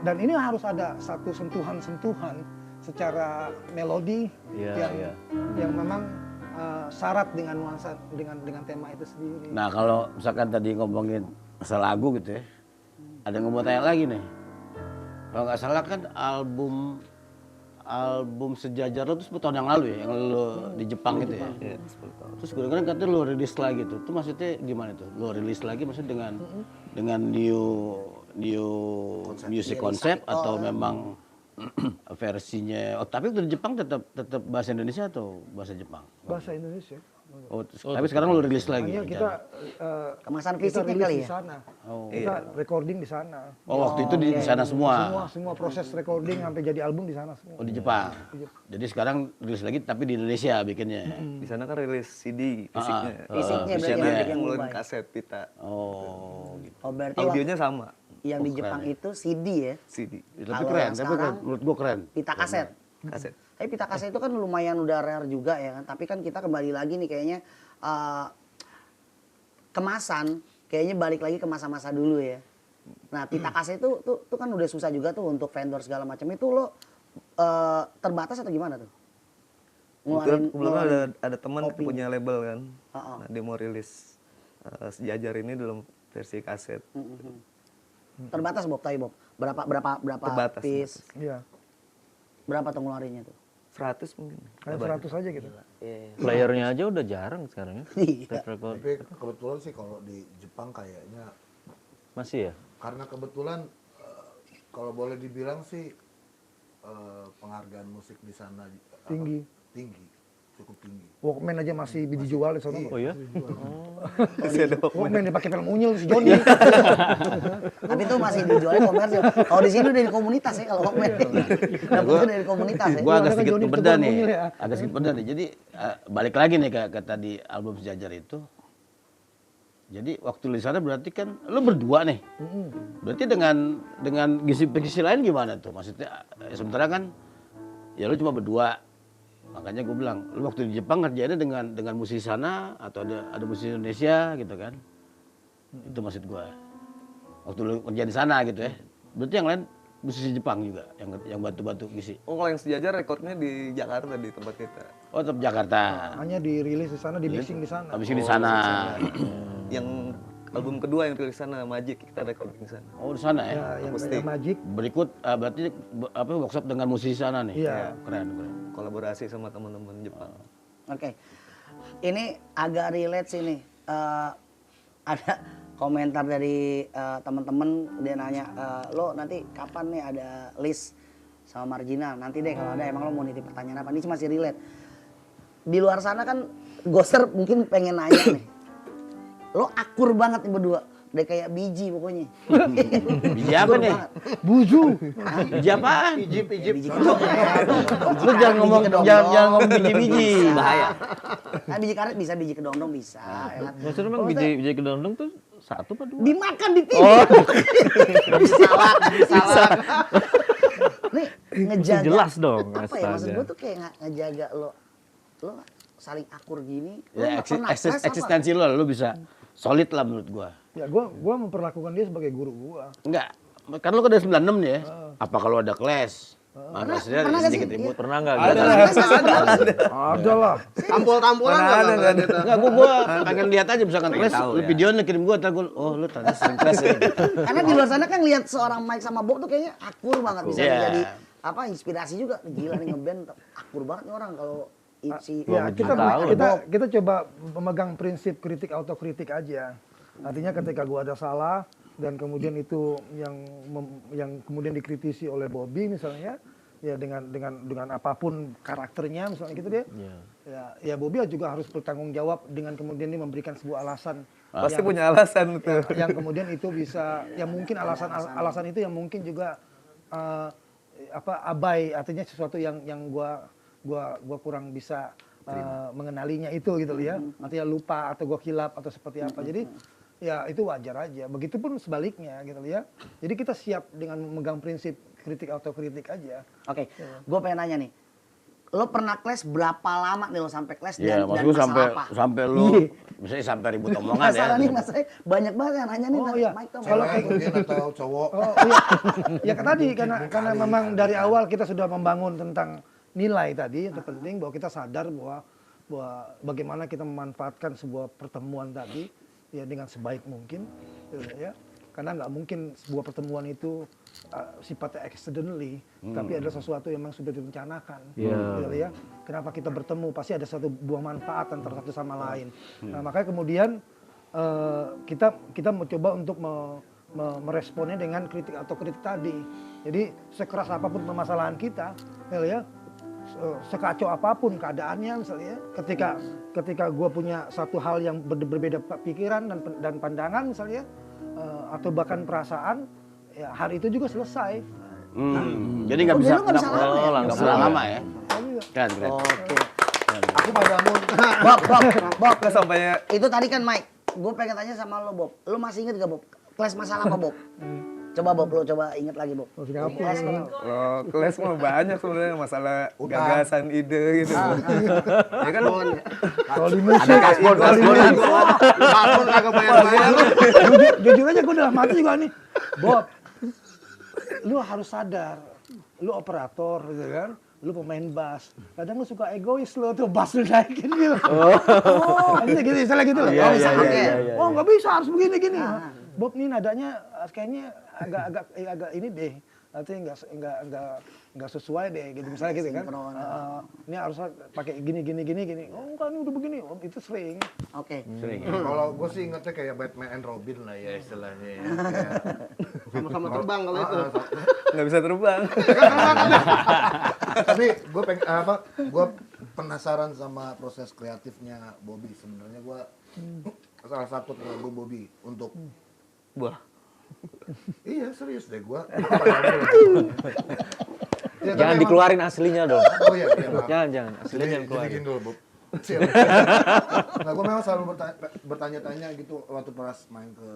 Dan ini harus ada satu sentuhan-sentuhan secara melodi yang memang syarat dengan nuansa dengan tema itu sendiri. Nah kalau misalkan tadi ngomongin masalah lagu gitu ya, ada yang mau tanya lagi nih. Kalau nggak salah kan album Sejajar lo tuh 10 tahun yang lalu ya, yang lo di Jepang gitu ya. Iya, 10 tahun. Terus kemudian katanya lo rilis lagi tuh. Itu maksudnya gimana tuh? Lo rilis lagi maksudnya dengan new music concept atau memang versinya? Oh, tapi di Jepang tetap bahasa Indonesia atau bahasa Jepang? Bahasa Indonesia. Oh, tapi sekarang lo rilis lagi. Hanya kita kemasan kita fisiknya rilis kali di ya? sana. Oh. Kita recording di sana. Oh, waktu itu di sana semua. Semua proses recording sampai jadi album di sana semua. Oh, di Jepang. Jadi sekarang rilis lagi tapi di Indonesia bikinnya. Di sana kan rilis CD fisiknya. Fisiknya berarti Fisiknya yang yang ngeluarin mobile. kaset pita. Oh, gitu. Oh berarti Audionya sama, yang di keren Jepang ya. itu CD ya? CD. Tapi Kalau keren, yang tapi sekarang, menurut gua keren. pita kaset. kaset. Tapi pita kaset itu kan lumayan udah rare juga ya kan. Tapi kan kita kembali lagi nih kayaknya kemasan, kayaknya balik lagi ke masa-masa dulu ya. Nah pita kaset itu tuh kan udah susah juga tuh untuk vendor segala macam. Itu lo terbatas atau gimana tuh? Kebetulan ada teman kopi. punya label kan. Oh. Nah, dia mau rilis Sejajar ini dalam versi kaset. Terbatas Bob, tapi Bob. Berapa Terbatas, piece? Iya. Berapa tuh ngeluarinnya tuh? 100 mungkin. Kayak 100 aja gitu. Playernya aja udah jarang sekarang ya. Iya. Tape record. Tapi kebetulan sih kalau di Jepang kayaknya Masih ya? karena kebetulan kalau boleh dibilang sih penghargaan musik di sana Tinggi. cukup tinggi. Walkman aja masih dijual di sana. Oh ya? Walkman dipakai film unyil si Joni. Tapi itu masih dijualnya komersil. Kalau di sini udah di komunitas ya kalau Walkman. Dapetnya dari komunitas ya. Gue agak Ada kan sedikit Johnny berbeda Ketuban nih, Mungil ya. agak sedikit berbeda nih. Jadi balik lagi nih ke tadi album Sejajar itu. Jadi waktu di sana berarti kan lu berdua nih. Berarti dengan gisi lain gimana tuh? Maksudnya sementara kan ya lu cuma berdua. Makanya gue bilang, lu waktu di Jepang kerjainnya dengan musisi sana atau ada musisi Indonesia gitu kan? Itu maksud gue. Waktu lu kerja di sana gitu ya. Berarti yang lain musisi Jepang juga yang batu-batu ngisi. Oh, kalau yang Sejajar rekornya di Jakarta di tempat kita. Oh, tetap Jakarta. Hanya dirilis di sana, di mixing di sana. Habis di sana. Yang album kedua yang rilis sana Magic kita recording di sana. Oh, di sana ya. Ya, yang Akustik. Magic. Berikut berarti workshop dengan musisi sana nih. Iya. Keren. Kolaborasi sama teman-teman Jepang. Oke. Ini agak relate sih nih. Ada komentar dari teman-teman dia nanya, lo nanti kapan nih ada list sama Marginal? Nanti deh kalau ada, emang lo mau nitip pertanyaan apa? Ini masih relate. Di luar sana kan Ghoster mungkin pengen nanya nih. Lo akur banget nih berdua. Udah kayak biji pokoknya. Biji apa nih? Buju. Biji apaan? Biji Lu jangan ngomong biji-biji. Bahaya. Nah, biji karet bisa, biji kedondong bisa. Ya kan? Maksudnya emang biji kedondong tuh satu apa dua? Dimakan di TV. Salah. Nih ngejaga. Jelas dong, Apa ya maksud astaga. gue tuh kayak ngejaga lo saling akur gini. Lo Ya, nggak pernah stres apa? eksistensi lu bisa solid lah menurut gua. Ya gua memperlakukan dia sebagai guru gua. Enggak, kan lu kan dari 96 nih ya. Apa kalau ada kelas? Maksudnya pernah nggak sedikit sih? ribut. Pernah nggak? Ada lah. Tampol-tampolan nggak ada. Enggak, gua pengen lihat aja misalkan kelas, lu videonya kirim gua, ntar gua, oh lu ternyata sering kelas ya. Karena di luar sana kan lihat seorang Mike sama Bob tuh kayaknya akur banget, bisa Iya. jadi apa inspirasi juga. Gila nih ngeband akur banget nih orang kalau si Ya, kita tahu kita coba memegang prinsip kritik autokritik aja. Artinya ketika gua ada salah dan kemudian itu yang kemudian dikritisi oleh Bobby misalnya, ya dengan apapun karakternya misalnya gitu dia. Ya Bobby juga harus bertanggung jawab dengan kemudian dia memberikan sebuah alasan Pasti punya alasan tuh. yang kemudian itu bisa yang mungkin alasan itu yang mungkin juga abai, artinya sesuatu yang gua kurang bisa mengenalinya itu gitu ya. Artinya lupa atau gua kilap atau seperti apa. Jadi ya itu wajar aja. Begitupun sebaliknya gitu ya. Jadi kita siap dengan memegang prinsip kritik autokritik aja. Oke, gue pengen nanya nih. Lo pernah clash berapa lama nih lo sampai clash Iya, dan maksud gua masalah apa? sampai lu misalnya sampai ribut omongan ya. Masalah nih, masalahnya banyak banget yang nanya nih. Oh, iya. Mike tuh. Kalau Cewek mungkin atau cowok. Oh iya. Ya kan tadi karena memang dari awal kita sudah membangun tentang nilai tadi yang terpenting bahwa kita sadar bahwa bagaimana kita memanfaatkan sebuah pertemuan tadi ya dengan sebaik mungkin ya. Karena nggak mungkin sebuah pertemuan itu sifatnya accidentally, tapi adalah sesuatu yang memang sudah direncanakan. Gitu ya. Kenapa kita bertemu? Pasti ada satu buah manfaat antara satu sama lain. Nah, makanya kemudian kita mencoba untuk meresponnya dengan kritik atau kritik tadi. Jadi sekeras apapun permasalahan kita, ya, sekacau apapun keadaannya, misalnya, ketika gue punya satu hal yang berbeda pikiran dan pandangan, misalnya, atau bahkan perasaan, ya hari itu juga selesai. Jadi nggak bisa nggak bisa lama ya? nggak bisa lama ya. Kan, keren. Oke. Aku padamu. Bob. Nggak sampainya Itu tadi kan Mike. Gue pengen tanya sama lo Bob. Lo masih inget gak Bob? Clash masalah apa Bob? Coba Bob, lo coba inget lagi Bob. Musik apa? Les kan? Kalau kelas mah banyak sebenarnya masalah gagasan ide gitu. Ya kan Kalau di musik, Paspor kagak bayar-bayar. jujur aja gue dalam hati juga nih, Bob, lu harus sadar, lu operator gitu kan, lu pemain bass, kadang lu suka egois lu tuh bass lu naikin gitu. Gitu, misalnya gitu loh. Oh nggak bisa, harus begini-gini. Bob nih nadanya kayaknya agak ini deh, artinya nggak sesuai deh, gitu misalnya gitu kan. Ini harus pakai gini. Oh enggak, ini udah begini. Oh, itu sering. Oke. Kalau gue sih ingetnya kayak Batman and Robin lah ya istilahnya. Ya. Sama-sama terbang kalau itu. nggak bisa terbang. Tapi gue gue penasaran sama proses kreatifnya Bobby. Sebenarnya gue salah satu lagu Bobby untuk Wah, iya serius deh gue. Jangan dikeluarin aslinya dong. Oh iya, maaf. Jangan aslinya jangan Jadi keluarin. gini dulu, Bob. Nah, gue memang selalu bertanya-tanya gitu waktu pas main ke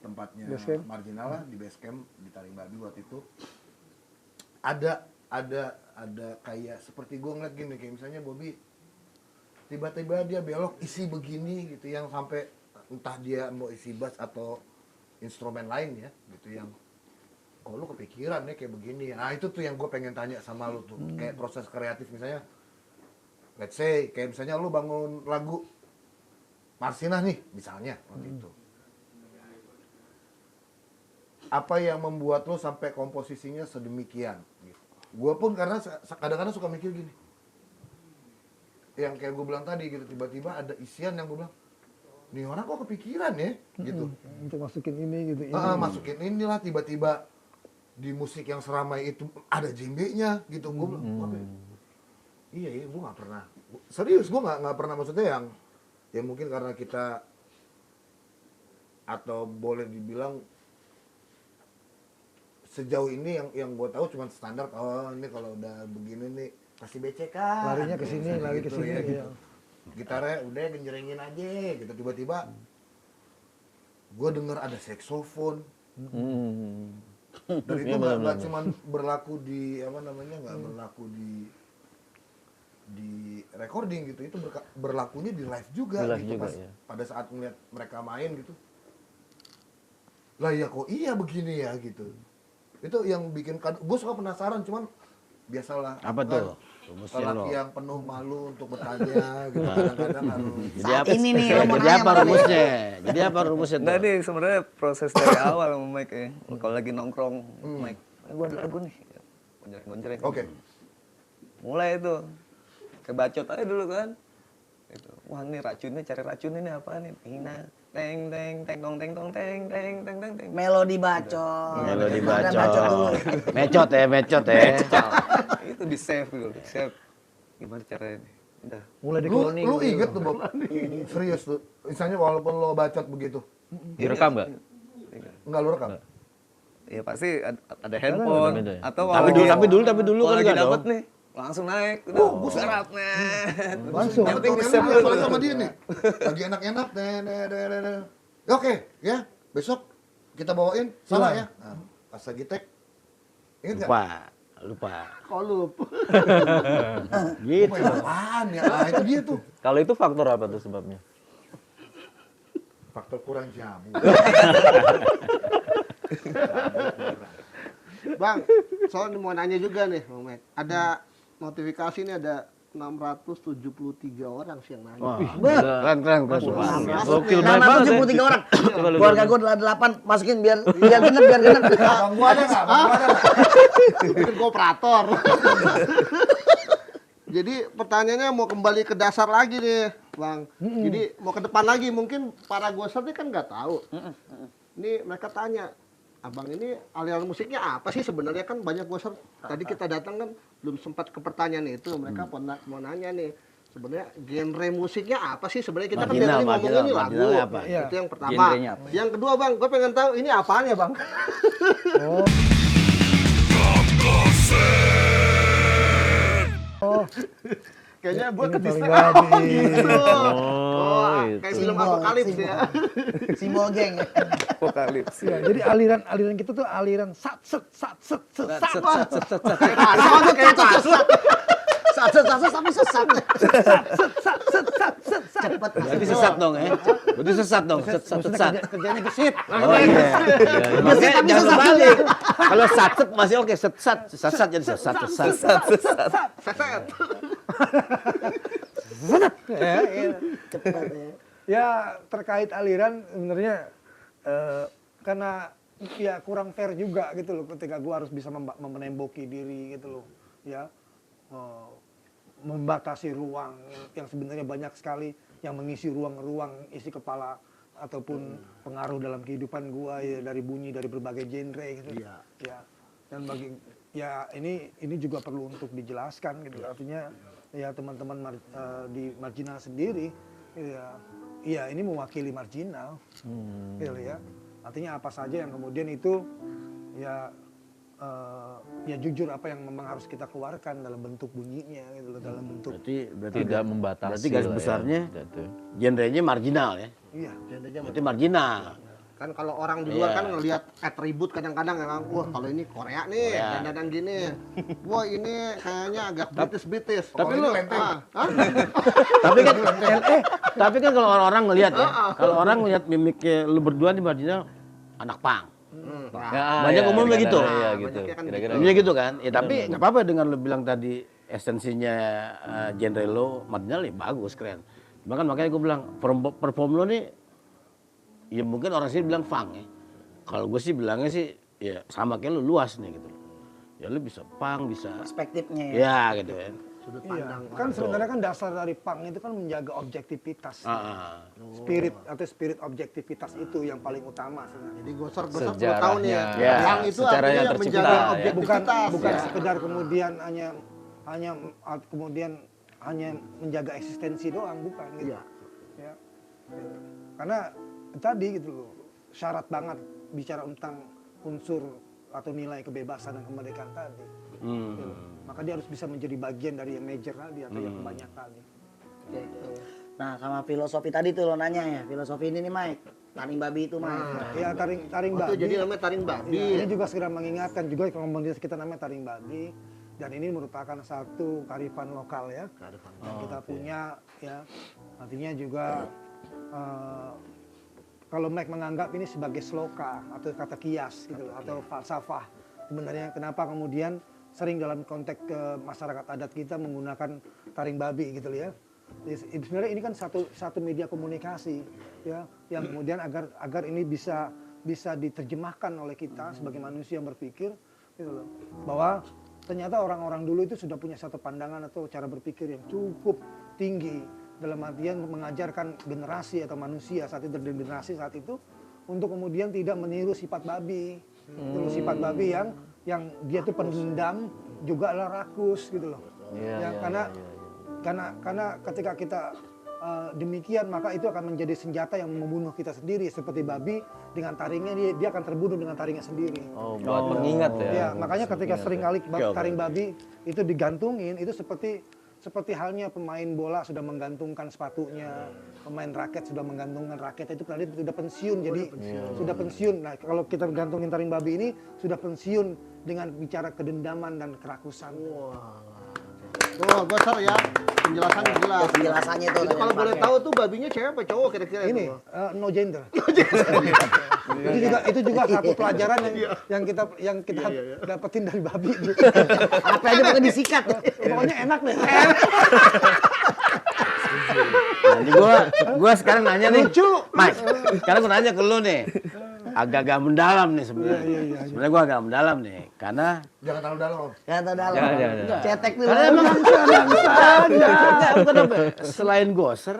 tempatnya Basecamp. Marginal lah di Basecamp di Taring Babi waktu itu. Ada kayak seperti gue ngeliat gini, kayak misalnya Bobby tiba-tiba dia belok isi begini gitu yang sampai entah dia mau isi bass atau instrumen lain ya gitu yang oh lu kepikiran ya kayak begini. Nah itu tuh yang gue pengen tanya sama lu tuh kayak proses kreatif misalnya let's say kayak misalnya lu bangun lagu Marsinah nih misalnya waktu itu. Apa yang membuat lu sampai komposisinya sedemikian gitu. Gue pun karena kadang-kadang suka mikir gini. Yang kayak gue bilang tadi gitu tiba-tiba ada isian yang gue bilang nih orang kok kepikiran ya gitu. Untuk masukin ini gitu. Masukin inilah tiba-tiba di musik yang seramai itu ada jembenya gitu. Gue bilang, iya gue nggak pernah. Serius gue nggak pernah maksudnya yang ya mungkin karena kita atau boleh dibilang sejauh ini yang gue tahu cuma standar. Oh ini kalau udah begini nih kasih BCK. Larinya ke sini, lari ke gitu, sini ya, gitu. Gitarnya udah genjrengin aja gitu tiba-tiba gue denger ada saksofon dan itu nggak cuma berlaku di apa namanya nggak berlaku di recording gitu itu berlakunya di live juga Di live gitu juga, pas ya. pada saat melihat mereka main gitu lah ya kok iya begini ya gitu itu yang bikin gue suka penasaran cuman biasalah Apa kan, tuh? Rumusnya lo. lelaki yang penuh malu untuk bertanya gitu kadang-kadang harus Jadi Saat apa? ini nih, lo mau Jadi nanya apa apa nih? rumusnya? Jadi apa rumusnya tuh? Enggak nih sebenarnya proses dari awal sama Mike ya. Kalau lagi nongkrong, Mike, gue ada lagu nih. Gonjreng. oke. Mulai itu. Kayak bacot aja dulu kan. Gitu. Wah, ini racunnya, cari racun ini apa nih? Hina. Teng teng teng tong teng tong teng teng teng teng teng. Melodi bacot. Melodi Ada bacot dulu. Mecot ya. Itu di save dulu, di save. Gimana caranya nih? Udah. Mulai di Lu cloning. inget tuh Bob? Serius tuh. Misalnya walaupun lo bacot begitu. Direkam nggak? Enggak lu rekam? Ya pasti ada handphone beda ya? atau Tapi dulu kan kalau lagi enggak dapet dong. nih langsung naik udah buset Langsung. yang penting Yang di-save ini dulu. apalagi sama dia nih. Lagi enak-enak. Oke, ya. Besok kita bawain sama ya. Nah, pas lagi tag. Ingat enggak? Lupa. Kok lupa? Gitu. Main apaan ya? Nah, itu dia tuh. Kalau itu faktor apa tuh sebabnya? Faktor kurang jamu. Bang, soalnya mau nanya juga nih, Bang Mike. Ada notifikasi nih ada 673 orang sih yang nanya. Wah, keren. Gokil banget ya. 673 orang. Coba lu Keluarga gue 8, masukin biar genep. Bang gua ada enggak? Bang gua ada nggak? Mungkin gue operator. Jadi pertanyaannya mau kembali ke dasar lagi nih, Bang. Jadi mau ke depan lagi, mungkin para goser ini kan nggak tahu. Ini mereka tanya, Abang ini aliran musiknya apa sih sebenarnya kan banyak goser. Tadi kita datang kan belum sempat ke pertanyaan itu, mereka mau nanya nih. Sebenarnya genre musiknya apa sih sebenarnya kita kan dari tadi ngomongin ini lagu. Marginal apa? Itu yang pertama. Genrenya apa? Yang kedua, Bang, gue pengen tahu ini apaan ya, Bang? Kayaknya gue Ini ke paling Disney. babi. Oh, gitu. Oh, Kayak film apokalips ya. Simbol geng. Apokalips. Ya, jadi aliran kita tuh aliran sat set sat set set sat. Sama tuh kayak tasut. Sat tapi sesat. Cepet. Berarti sesat dong ya. Berarti sesat dong. Sesat. Kerjanya gesit. Oh iya. Makanya jangan kebalik. Kalau satset masih oke, sesat jadi sesat. Seset. Cepet ya. Ya terkait aliran sebenarnya karena ya kurang fair juga gitu loh ketika gua harus bisa menemboki diri gitu loh ya. Membatasi ruang yang sebenarnya banyak sekali yang mengisi ruang-ruang isi kepala ataupun pengaruh dalam kehidupan gua ya dari bunyi dari berbagai genre gitu. Iya. Ya. Dan bagi ya ini juga perlu untuk dijelaskan gitu. Artinya ya teman-teman di marginal sendiri ya ini mewakili marginal. Gitu ya. Artinya apa saja yang kemudian itu ya jujur apa yang memang harus kita keluarkan dalam bentuk bunyinya gitu loh, dalam bentuk Berarti Tidak membatasi. Berarti garis lah ya. besarnya Gitu. genrenya marginal ya. iya. Berarti marginal. Kan kalau orang di luar Iya. kan ngelihat atribut kadang-kadang emang, wah kalau ini Korea nih, Korea. dandan gini. Wah ini kayaknya agak British. Tapi lu Hah? tapi kan kalau orang-orang ngelihat ya, kalau orang ngelihat mimiknya lu berdua di marginal anak pang. Ya, Banyak ya, umumnya gitu. Iya Nah, gitu. banyaknya kan Kira-kira Umumnya gitu kan. Ya tapi nggak apa-apa dengan lu bilang tadi esensinya genre lo marginal ya bagus keren. Cuma kan makanya gue bilang perform lo nih ya mungkin orang sini bilang funk ya. Kalau gue sih bilangnya sih ya sama kayak lu luas nih gitu. Ya lu bisa punk, bisa Perspektifnya ya. ya gitu kan. Sudut Iya, pandang. kan sebenarnya kan dasar dari punk itu kan menjaga objektivitas. Spirit atau spirit objektivitas itu yang paling utama sebenarnya. Jadi gosor perlu tahu nih ya. Sejarahnya. Yang itu Sejarah yang artinya tercipta, menjaga ya. objektivitas. Bukan ya. sekedar kemudian hanya menjaga eksistensi doang, bukan gitu. Iya. Ya. Karena tadi gitu loh, syarat banget bicara tentang unsur atau nilai kebebasan dan kemerdekaan tadi. Gitu. Maka dia harus bisa menjadi bagian dari yang major tadi atau yang kebanyak tadi. Gitu. Nah, sama filosofi tadi tuh lo nanya ya. Filosofi ini nih, Mike. Taring babi itu, Mike. Ya taring Itu babi. jadi namanya taring babi. Iya, ini juga segera mengingatkan juga komunitas kita namanya taring babi dan ini merupakan satu kearifan lokal ya yang kita punya ya. Artinya juga kalau Mike menganggap ini sebagai sloka atau kata kias gitu loh, atau falsafah. Sebenarnya kenapa kemudian sering dalam konteks masyarakat adat kita menggunakan taring babi gitu loh ya. Sebenarnya ini kan satu media komunikasi ya yang kemudian agar ini bisa diterjemahkan oleh kita sebagai manusia yang berpikir gitu loh, bahwa ternyata orang-orang dulu itu sudah punya satu pandangan atau cara berpikir yang cukup tinggi dalam artian mengajarkan generasi atau manusia saat itu saat itu untuk kemudian tidak meniru sifat babi, sifat babi yang dia tuh pendendam juga adalah rakus gitu loh. Karena ketika kita demikian maka itu akan menjadi senjata yang membunuh kita sendiri seperti babi dengan taringnya dia akan terbunuh dengan taringnya sendiri. Oh, buat pengingat ya. Ya, makanya ketika sering kali taring babi itu digantungin itu seperti halnya pemain bola sudah menggantungkan sepatunya, pemain raket sudah menggantungkan raketnya itu berarti sudah pensiun jadi sudah pensiun. Nah, kalau kita gantungin taring babi ini sudah pensiun dengan bicara kedendaman dan kerakusan. Tuh, gosor ya. Penjelasannya jelas. Penjelasannya tuh. Itu kalau boleh tahu tuh babinya cewek apa cowok kira-kira Ini itu? no gender. itu juga satu pelajaran yang kita dapetin dari babi. Apa aja pakai disikat. Pokoknya enak deh. Nanti gua sekarang nanya nih. Lucu. Mike, sekarang gua nanya ke lu nih. Agak-agak mendalam nih sebenarnya. Sebenarnya gua agak mendalam nih karena Jangan terlalu dalam. Jangan tahu dalam. Jangan. Cetek dulu. karena emang enggak, bukan apa. Selain Goser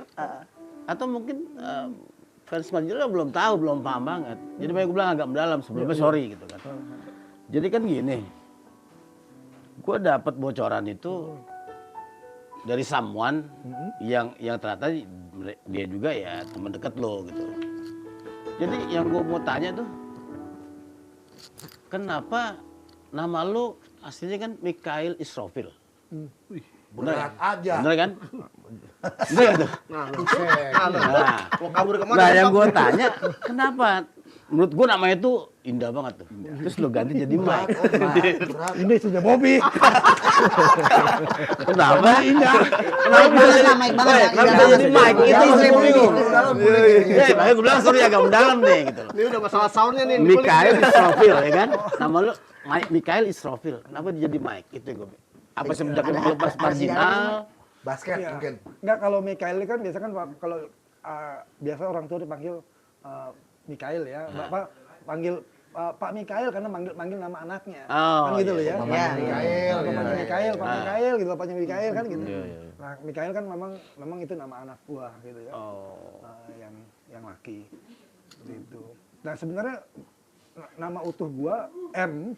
atau mungkin fans Marginal belum tahu, belum paham banget. Jadi makanya gue bilang agak mendalam sebelumnya sorry gitu kan. Jadi kan gini, gue dapat bocoran itu dari someone yang ternyata dia juga ya teman dekat lo gitu. Jadi yang gue mau tanya tuh, kenapa nama lo aslinya kan Mikhail Israfil? Berat aja. Bener kan? Bener kan tuh? Nah, Mau kabur kemana? nah yang gue tanya, kenapa? Menurut gue namanya itu indah banget tuh. Terus lo ganti jadi Mike. Ini sudah Bobby. Kenapa? Indah. Mike banget lah, Mike banget. Kenapa Indah jadi banget. Mike? Itu istri gue bingung. Iya. Makanya gue bilang sorry agak mendalam nih gitu loh. Ini udah masalah soundnya nih. Mikael Israfil ya kan? Nama lu Mikael Israfil. Kenapa dia jadi Mike? Itu gue. Apa semenjak lu lepas marginal? Basket Iya. mungkin. Enggak, kalau Mikael kan biasa kan kalau biasa orang tua dipanggil Mikael ya. Bapak panggil Pak Mikael karena manggil nama anaknya. Oh, kan gitu loh ya. Iya. Mikael. Bapaknya Mikael, Pak Iya. Mikael gitu, bapaknya Mikael kan gitu. Iya, iya. Nah, Mikael kan memang itu nama anak gua gitu ya. Oh. Yang laki. Seperti itu. Nah, sebenarnya nama utuh gua M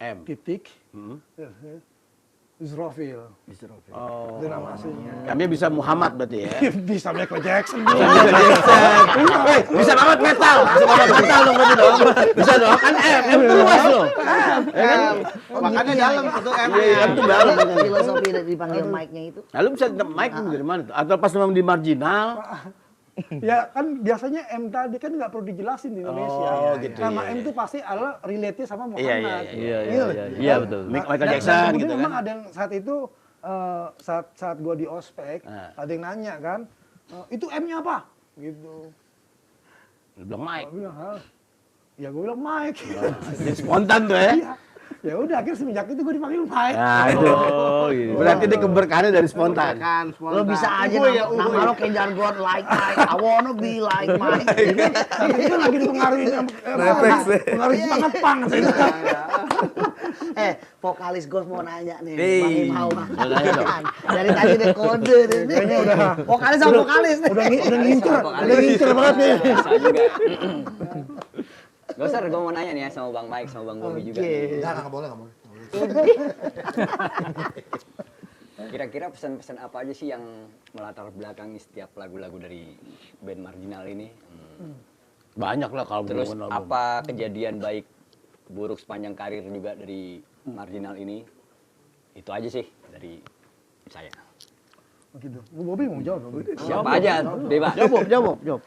M. titik Hmm. Israfil. Oh. Itu nama aslinya. Kami bisa Muhammad berarti ya. Bisa Michael Jackson. Bisa banget metal. Bisa banget metal dong berarti dong. Bisa dong. Kan M itu luas loh. Makanya dalam itu M. Iya, M itu dalam. Filosofi dari dipanggil Mike-nya itu. Lalu bisa Mike dari mana tuh? Atau pas memang di marginal? Ya kan biasanya M tadi kan nggak perlu dijelasin di Indonesia. Oh, gitu, Nama iya, M itu pasti adalah relate sama Muhammad. Iya, iya, Iya, Gitu iya, loh. iya. Iya, betul. Michael Dan Jackson kemudian gitu memang kan. ada yang saat itu saat gua di ospek Nah. ada yang nanya kan, itu M-nya apa? Gitu. Lu bilang Mike. Gua bilang, "Hah?" Ya gue bilang Mike. Jadi spontan tuh ya. Iya. Ya udah akhirnya semenjak itu gue dipanggil Mike. Nah, itu. Oh, gitu. Berarti dia keberkahannya dari spontan. Kan, Lo bisa aja nama lo kayak jargon like Mike. I wanna be like Mike. Itu lagi dipengaruhi Refleks deh. pengaruhi semangat pang. Vokalis Ghost mau nanya nih, Hei. Bang Imau. Nanya dong. Dari tadi deh kode nih. Kayaknya udah Vokalis sama vokalis nih. udah ngincer banget nih. Bisa juga. Gosar, gue mau nanya nih ya sama Bang Mike, sama Bang Bobby juga. Nggak boleh, nggak boleh. Kira-kira pesan-pesan apa aja sih yang melatar belakangi setiap lagu-lagu dari band Marginal ini? Banyak lah kalau Terus bener-bener. apa kejadian baik buruk sepanjang karir juga dari Marginal ini? Itu aja sih dari saya. Gitu. Bobby mau jawab. Bobby. Siapa aja, bebas. Jawab.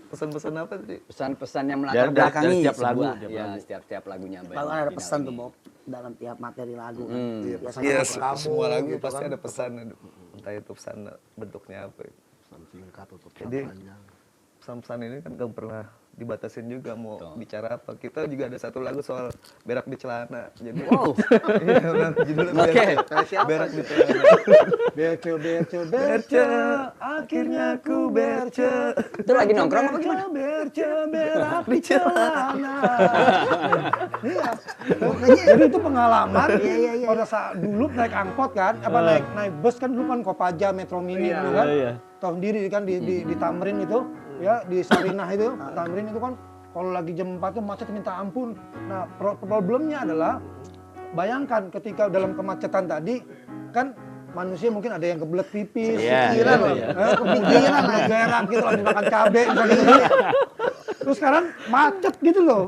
Pesan-pesan apa tadi? Pesan-pesan yang melatar Dari belakangi setiap lagu, sebuah, tiap ya, lagu. setiap lagunya band Kalau ada Marginal pesan tuh ini. Bob dalam tiap materi lagu. Hmm. Biasanya Iya, apa? semua lagu gitu pasti kan. ada pesan. Entah itu pesan bentuknya apa. Singkat atau Jadi pesan-pesan ini kan gak pernah dibatasin juga mau bicara apa. Kita juga ada satu lagu soal berak di celana. Jadi Wow. iya, udah judulnya Oke. berak di celana. Berce, akhirnya ku berce. Itu lagi nongkrong apa gimana? Berce, berak di celana. Iya. Jadi itu pengalaman pada saat dulu naik angkot kan, apa naik bus kan dulu kan Kopaja, Metro Mini dulu kan. Tahu sendiri kan di Tamrin itu, ya di Sarinah itu, Tamrin itu kan kalau lagi jam 4 tuh macet minta ampun. Nah, problemnya adalah bayangkan ketika dalam kemacetan tadi kan manusia mungkin ada yang kebelet pipis, Iya, pikiran iya, loh, iya. kepikiran lah, berak gitu, lagi makan cabai, misalnya gitu. Terus sekarang macet gitu loh,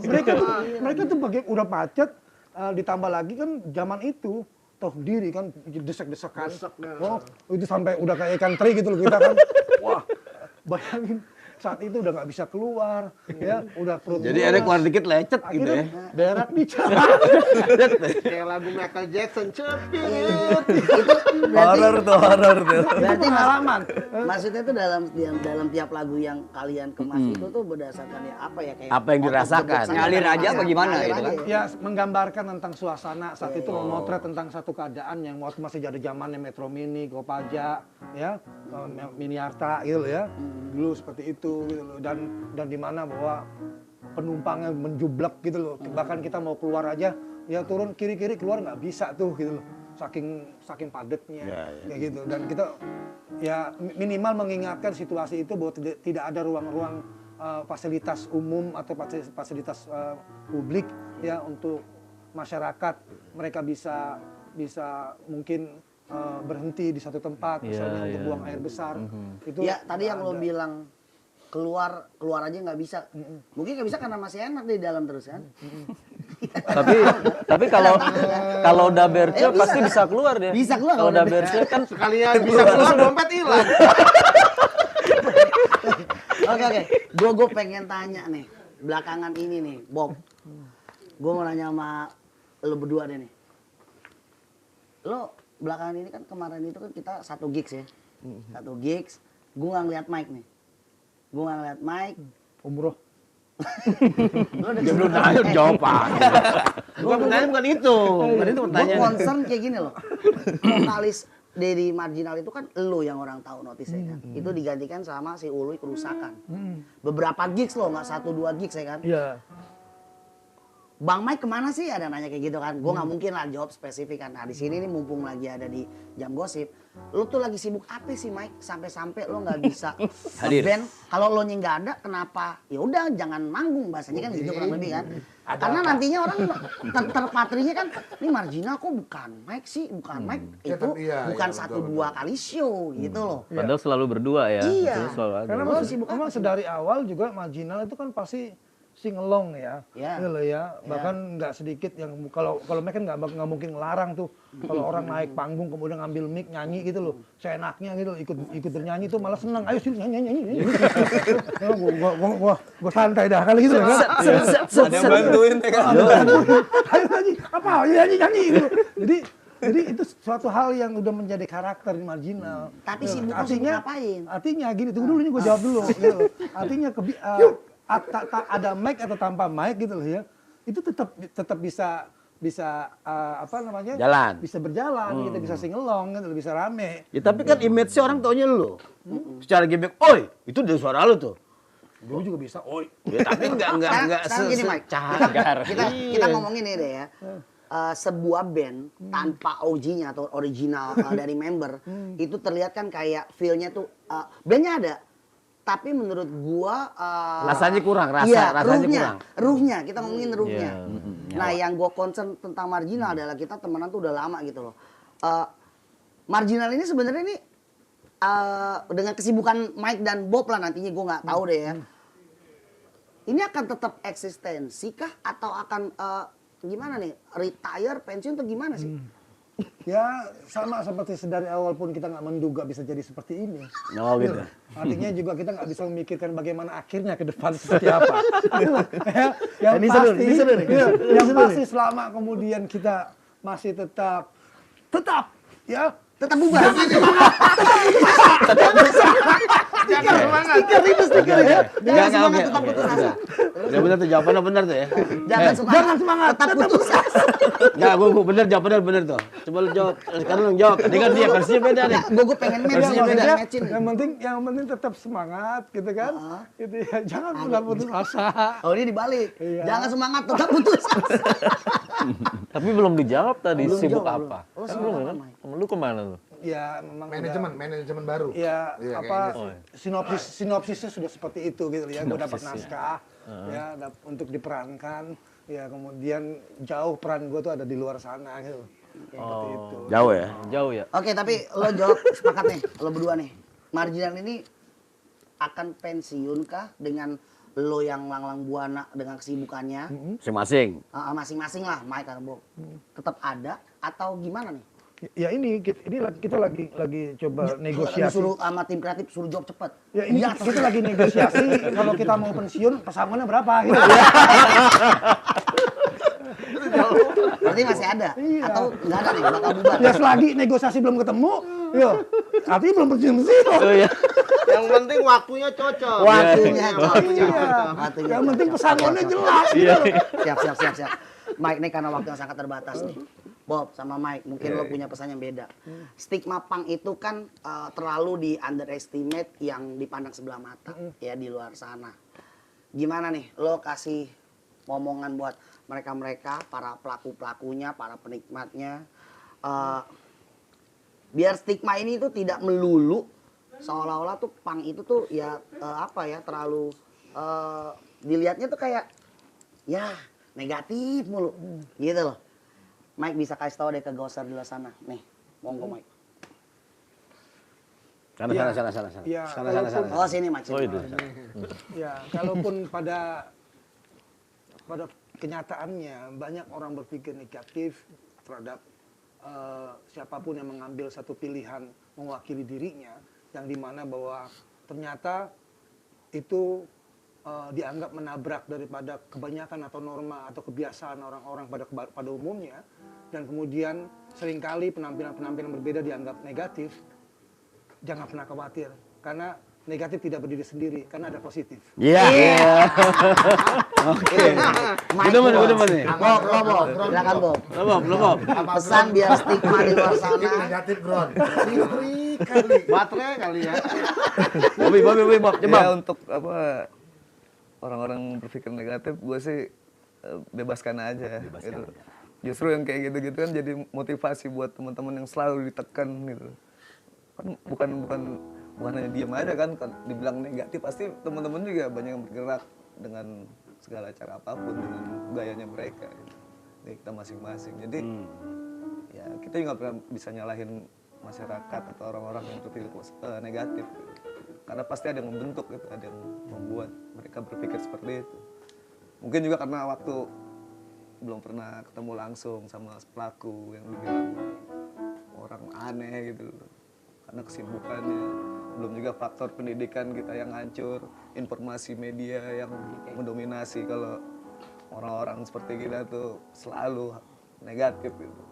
mereka tuh udah macet, ditambah lagi kan zaman itu, tahu sendiri kan desek-desekan, oh itu sampai udah kayak ikan teri gitu loh kita kan, wah bayangin saat itu udah nggak bisa keluar, ya udah perut Jadi mules. ada keluar dikit lecet gitu ya. Akhirnya berak di celana. kayak lagu Michael Jackson cepet. Horor tuh. Berarti Pengalaman. maksudnya tuh dalam tiap lagu yang kalian kemas itu tuh berdasarkan ya apa ya kayak Apa yang dirasakan. Ngalir aja apa gimana gitu kan? Ya menggambarkan tentang suasana saat itu memotret tentang satu keadaan yang waktu masih jadi zamannya Metro Mini, Kopaja, ya Miniarta gitu loh ya. Dulu seperti itu gitu loh. Dan di mana bahwa penumpangnya menjublak gitu loh. Bahkan kita mau keluar aja ya turun kiri-kiri keluar nggak bisa tuh gitu loh. Saking padatnya kayak gitu. Dan kita ya minimal mengingatkan situasi itu bahwa tidak ada ruang-ruang fasilitas umum atau fasilitas publik ya untuk masyarakat. Mereka bisa mungkin berhenti di satu tempat misalnya untuk buang air besar. Itu ya tadi yang lo bilang keluar aja nggak bisa. Mungkin nggak bisa karena masih enak di dalam terus kan. Tapi kalau udah berce pasti bisa keluar dia. Bisa keluar Kalau kalau udah udah berce kan Sekalian bisa keluar dompet hilang. Oke. Gue pengen tanya nih, belakangan ini nih, Bob. Gue mau nanya sama lo berdua deh nih. Lo belakangan ini kan kemarin itu kan kita 1 gigs ya. 1 gigs, gue nggak ngeliat Mike nih. Gue nggak ngeliat Mike. Umroh. Dia belum nanya jawaban. Bukan pertanyaan bukan itu. Bukan itu Gue pertanyaan. concern kayak gini loh. Vokalis dari Marginal itu kan lo yang orang tahu notice ya kan. Itu digantikan sama si Ului Kerusakan. Beberapa gigs loh, nggak 1-2 gigs ya kan. Iya. Bang Mike kemana sih? Ada nanya kayak gitu kan. Gue nggak mungkin lah jawab spesifik kan. Nah di sini nih mumpung lagi ada di Jam Gosip. Lo tuh lagi sibuk apa sih Mike? Sampai lo nggak bisa Hadir. band. Kalau lo nya nggak ada, kenapa? Ya udah jangan manggung bahasanya kan gitu kurang lebih kan. Karena nantinya orang terpatrinya kan, ini Marginal kok bukan Mike sih, bukan Mike. Ya, Itu tapi iya, bukan iya, 1-2 kali show gitu loh. padahal selalu berdua ya. Iya. Itu selalu ada. Karena Lo sibuk memang apa? sedari awal juga Marginal itu kan pasti singelong ya, Ya. gitu loh ya. Bahkan nggak sedikit yang kalau mereka nggak mungkin ngelarang tuh kalau orang naik panggung kemudian ngambil mic nyanyi gitu loh, seenaknya gitu ikut bernyanyi tuh malah seneng. Ayo sini nyanyi. Gua santai dah kali gitu ya. Ada yang bantuin ya kan. Ayo nyanyi apa? Nyanyi gitu. Jadi itu suatu hal yang udah menjadi karakter di Marginal. Tapi sibuk lo sibuk ngapain? Artinya gini, tunggu dulu ini gue jawab dulu. Gitu. Artinya ada mic atau tanpa mic gitu loh ya. Itu tetap bisa apa namanya? Jalan. Bisa berjalan gitu, bisa singelong gitu, bisa rame. Ya tapi kan image sih orang taunya lu. Secara gimmick, oi, itu dari suara lu tuh. Dulu juga bisa. Oi. Ya tapi enggak Sekarang gini Mike, kita ngomongin ini deh ya. Sebuah band tanpa OG-nya atau original dari member itu terlihat kan kayak feel-nya tuh bandnya ada, tapi menurut gua Rasanya kurang, rasanya kurang. ruhnya kita ngomongin ruhnya. Iya. Nah yang gua concern tentang Marginal adalah kita temenan tuh udah lama gitu loh. Marginal ini sebenarnya ini dengan kesibukan Mike dan Bob lah nantinya gua nggak tahu deh ya. Ini akan tetap eksistensi kah atau akan gimana nih, retire, pensiun atau gimana sih? Ya sama seperti sedari awal pun kita nggak menduga bisa jadi seperti ini. Oh gitu. Artinya juga kita nggak bisa memikirkan bagaimana akhirnya ke depan seperti apa. Yang Ini pasti, seru nih. yang pasti selama kemudian kita masih tetap ya Tetap bubar. Jangan semangat. Stiker ya. Jangan Enggak, semangat, oke, tetap oke, putus oke. asa. Ya benar tuh, jawabannya benar tuh ya. Jangan semangat, tetap putus asa. Enggak, gua benar jawabannya benar tuh. Coba lu jawab. Sekarang lu jawab. Tadi kan dia versinya beda nih. Gue pengen match, Maksudnya, matchin. yang penting tetap semangat gitu kan. Gitu ya. Jangan pernah putus asa. Oh ini dibalik. Iya. Jangan semangat, tetap putus asa. Tapi belum dijawab tadi Belum sibuk jawab, apa? belum. Lo Kan sibuk belum apa, kan? Mike? Lu kemana tuh? Ya memang Manajemen baru. ya Iya, apa kayaknya sinopsisnya sudah seperti itu gitu ya. Gue dapat naskah ya untuk diperankan ya, kemudian jauh peran gue tuh ada di luar sana gitu. Seperti itu. Jauh ya. Jauh ya? Oke, tapi lo jawab sepakat nih, lo berdua nih. Marginal ini akan pensiun kah dengan lo yang langlang buana dengan kesibukannya? Masing-masing. Masing-masing lah, Mike dan Bob. Tetap ada atau gimana nih? Ya ini kita lagi coba negosiasi. Disuruh sama tim kreatif suruh jawab cepet. Ya ini kita lagi negosiasi kalau kita mau pensiun pesangonnya berapa gitu. Berarti masih ada? Iya. Atau nggak ada nih, bakal bubar? Ya selagi negosiasi belum ketemu, yo artinya belum pensiun. Oh iya. Yang penting waktunya cocok. Waktunya cocok. Iya. Waktunya Yang penting cocok. pesangonnya jelas. Iya. Siap. Mike nih karena waktu yang sangat terbatas nih. Bob sama Mike, mungkin lo punya pesan yang beda. Stigma punk itu kan terlalu di underestimate yang dipandang sebelah mata ya di luar sana. Gimana nih lo kasih omongan buat mereka-mereka, para pelaku-pelakunya, para penikmatnya. Biar stigma ini tuh tidak melulu seolah-olah tuh punk itu tuh ya terlalu dilihatnya tuh kayak ya negatif mulu gitu loh. Mike bisa kasih tahu deh ke Gosar di luar sana. Nih, monggo Mike. Sana. Ya, Sana. Oh sini Mike. Oh Sini. itu. Ya, kalaupun pada pada kenyataannya banyak orang berpikir negatif terhadap siapapun yang mengambil satu pilihan mewakili dirinya, yang dimana bahwa ternyata itu dianggap menabrak daripada kebanyakan atau norma atau kebiasaan orang-orang pada umumnya, dan kemudian seringkali penampilan-penampilan berbeda dianggap negatif. Jangan pernah khawatir, karena negatif tidak berdiri sendiri, karena ada positif. Iya. Oke. Udah mana nih? Bob, silakan Bob. Belum. Pesan biar stigma di luar sana. Negatif, Bro. Listrik kali. Baterai kali ya. Bob, coba. Ya untuk apa orang-orang berpikir negatif, gue sih bebaskan aja. Gitu. Justru yang kayak gitu-gitu kan jadi motivasi buat teman-teman yang selalu ditekan gitu. Kan bukan hanya diam aja kan dibilang negatif, pasti teman-teman juga banyak yang bergerak dengan segala cara apapun dengan gayanya mereka gitu. Jadi kita masing-masing. Jadi ya kita juga nggak pernah bisa nyalahin masyarakat atau orang-orang yang berpikir negatif gitu. Karena pasti ada yang membentuk gitu, ada yang membuat mereka berpikir seperti itu. Mungkin juga karena waktu belum pernah ketemu langsung sama pelaku yang dibilang orang aneh gitu, karena kesibukannya. Belum juga faktor pendidikan kita yang hancur, informasi media yang mendominasi. Kalau orang-orang seperti kita tuh selalu negatif gitu.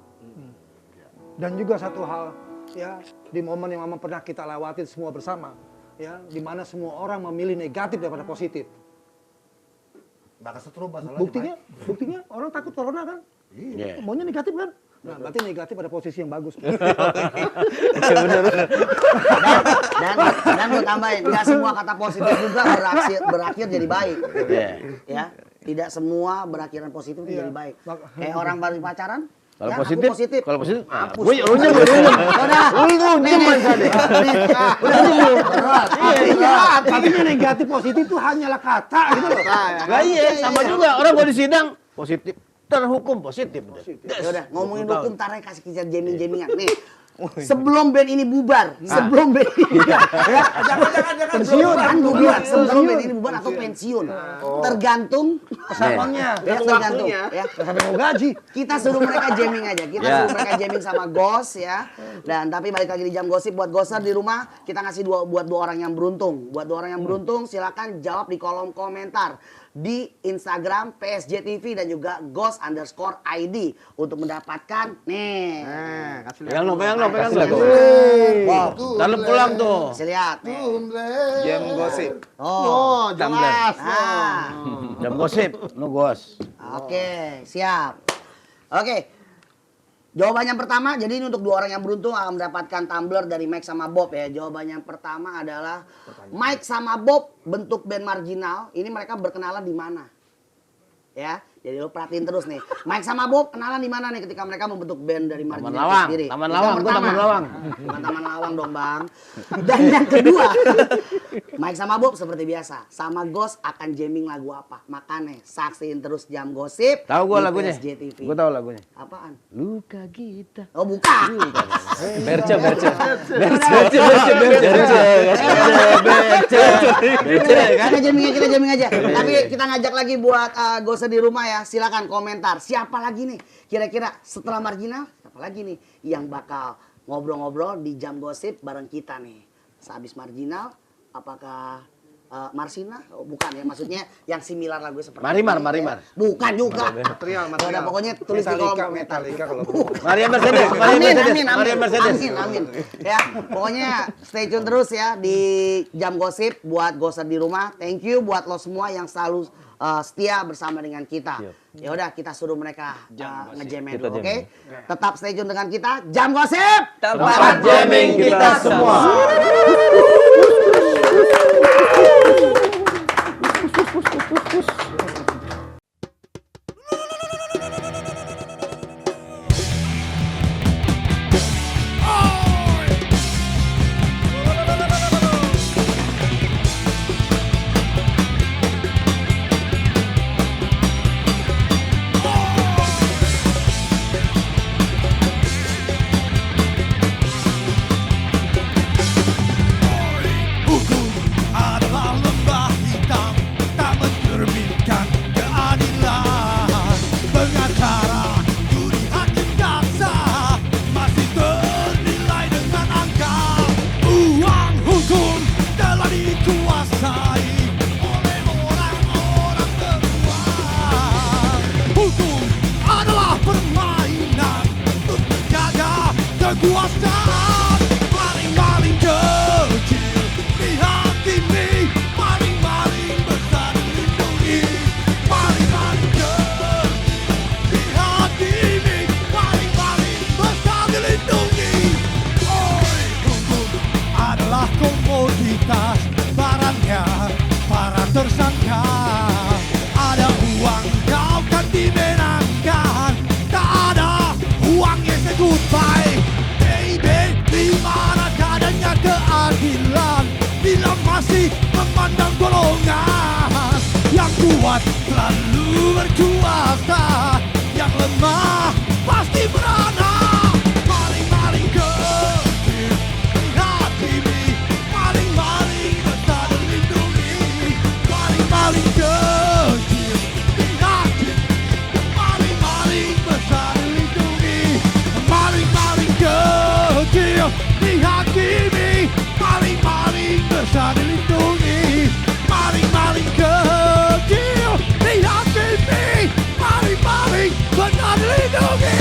Dan juga satu hal ya, di momen yang memang pernah kita lewatin semua bersama, ya, di mana semua orang memilih negatif daripada positif. Nggak kesetrum masalahnya. Buktinya orang takut corona kan? Iya. Maunya negatif kan? Nah, berarti negatif pada posisi yang bagus. Dan gue tambahin, nggak semua kata positif juga berakhir jadi baik. Ya, tidak semua berakhiran positif itu jadi baik. Kayak orang baru pacaran. Kalau ya, positif, kalau positif, hapus. Lu Artinya negatif positif itu hanyalah kata gitu loh. Lah iya, sama juga orang kalau di sidang positif terhukum positif. Ya udah, ngomongin hukum, ntar kasih kejar jamming-jammingan. Nih, sebelum band ini bubar, sebelum band ini bubar, ya, jangan pensiun kan gue bilang, sebelum band ini bubar atau pensiun, tergantung pesangonnya, ya, tergantung, ya, sampai mau gaji. Kita suruh mereka jamming aja, kita suruh mereka jamming sama Gos ya, dan tapi balik lagi di Jam Gosip buat Goser di rumah, kita ngasih buat dua orang yang beruntung, silakan jawab di kolom komentar di Instagram PSG TV dan juga gos_id untuk mendapatkan nih. Pegang lo. Wow, dalam pulang tuh. Bisa lihat. Jam Gosip. Oh, jelas. Jam Gosip, no gos. Oke, siap. Oke. Jawaban yang pertama, jadi ini untuk dua orang yang beruntung akan mendapatkan tumbler dari Mike sama Bob ya. Jawaban yang pertama adalah Mike sama Bob bentuk band marginal. Ini mereka berkenalan di mana? Ya, jadi lo perhatiin terus nih. Mike sama Bob kenalan di mana nih ketika mereka membentuk band dari marginal itu sendiri? Taman Lawang, gua Taman Lawang. Bukan Taman Lawang dong, Bang. Dan yang kedua, Mike sama Bob seperti biasa, sama Gos akan jamming lagu apa? Makanya saksiin terus Jam Gosip. Tahu gua di lagunya. PSG TV. Gua tahu lagunya. Apaan? Luka kita. Oh, bukan. Berce. Kita jamming aja. Tapi kita ngajak lagi buat Goser di rumah ya. Silakan komentar. Siapa lagi nih? Kira-kira setelah marginal, siapa lagi nih yang bakal ngobrol-ngobrol di Jam Gosip bareng kita nih? Sehabis marginal, apakah Marsina? Oh, bukan ya, maksudnya yang similar lagu seperti Marimar. Ya. Bukan juga. Material. Udah, pokoknya tulis di kolom komentar. Maria Mercedes. Amin. Ya, pokoknya stay tune terus ya di Jam Gosip buat Goser di rumah. Thank you buat lo semua yang selalu setia bersama dengan kita. Ya udah, kita suruh mereka ngejamming dulu, oke? Tetap stay tune dengan kita. Jam Gosip, tempat jamming kita semua. Hukum adalah lembaga dimenangkan. Tak ada uang yang say goodbye. Baby, di mana adanya keadilan bila masih memandang golongan yang kuat selalu berkuasa, yang lemah pasti beranak. Maling-maling kecil dihakimi, maling-maling besar dilindungi. Maling-maling kecil dihakimi, maling-maling besar dilindungi. Maling-maling kecil dihakimi, maling-maling besar dilindungi. Maling-maling kecil dihakimi, maling-maling besar dilindungi.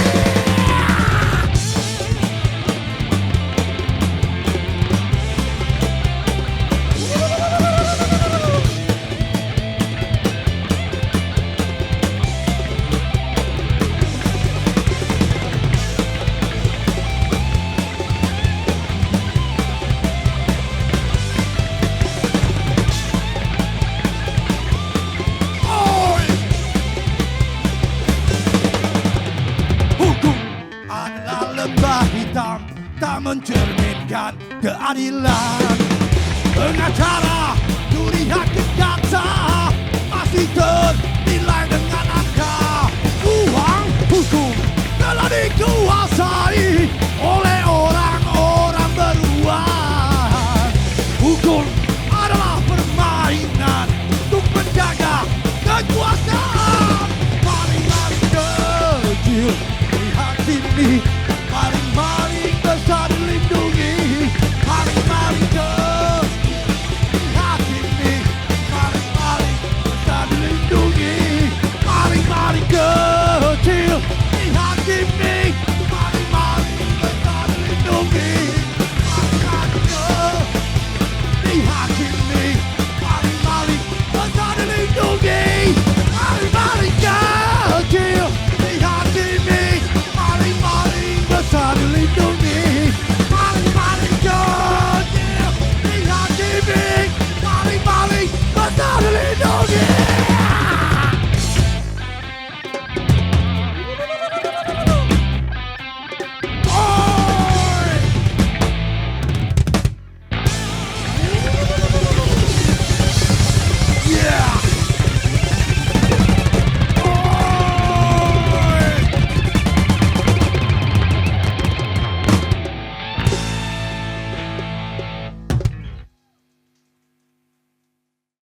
Hukum adalah lembah hitam, tak mencerminkan keadilan. Pengacara, juri hakim jaksa masih ternilai dengan angka. Uang hukum telah dikuasai oleh orang-orang beruang. Hukum adalah permainan untuk menjaga kekuasaan. Maling-maling kecil dihakimi,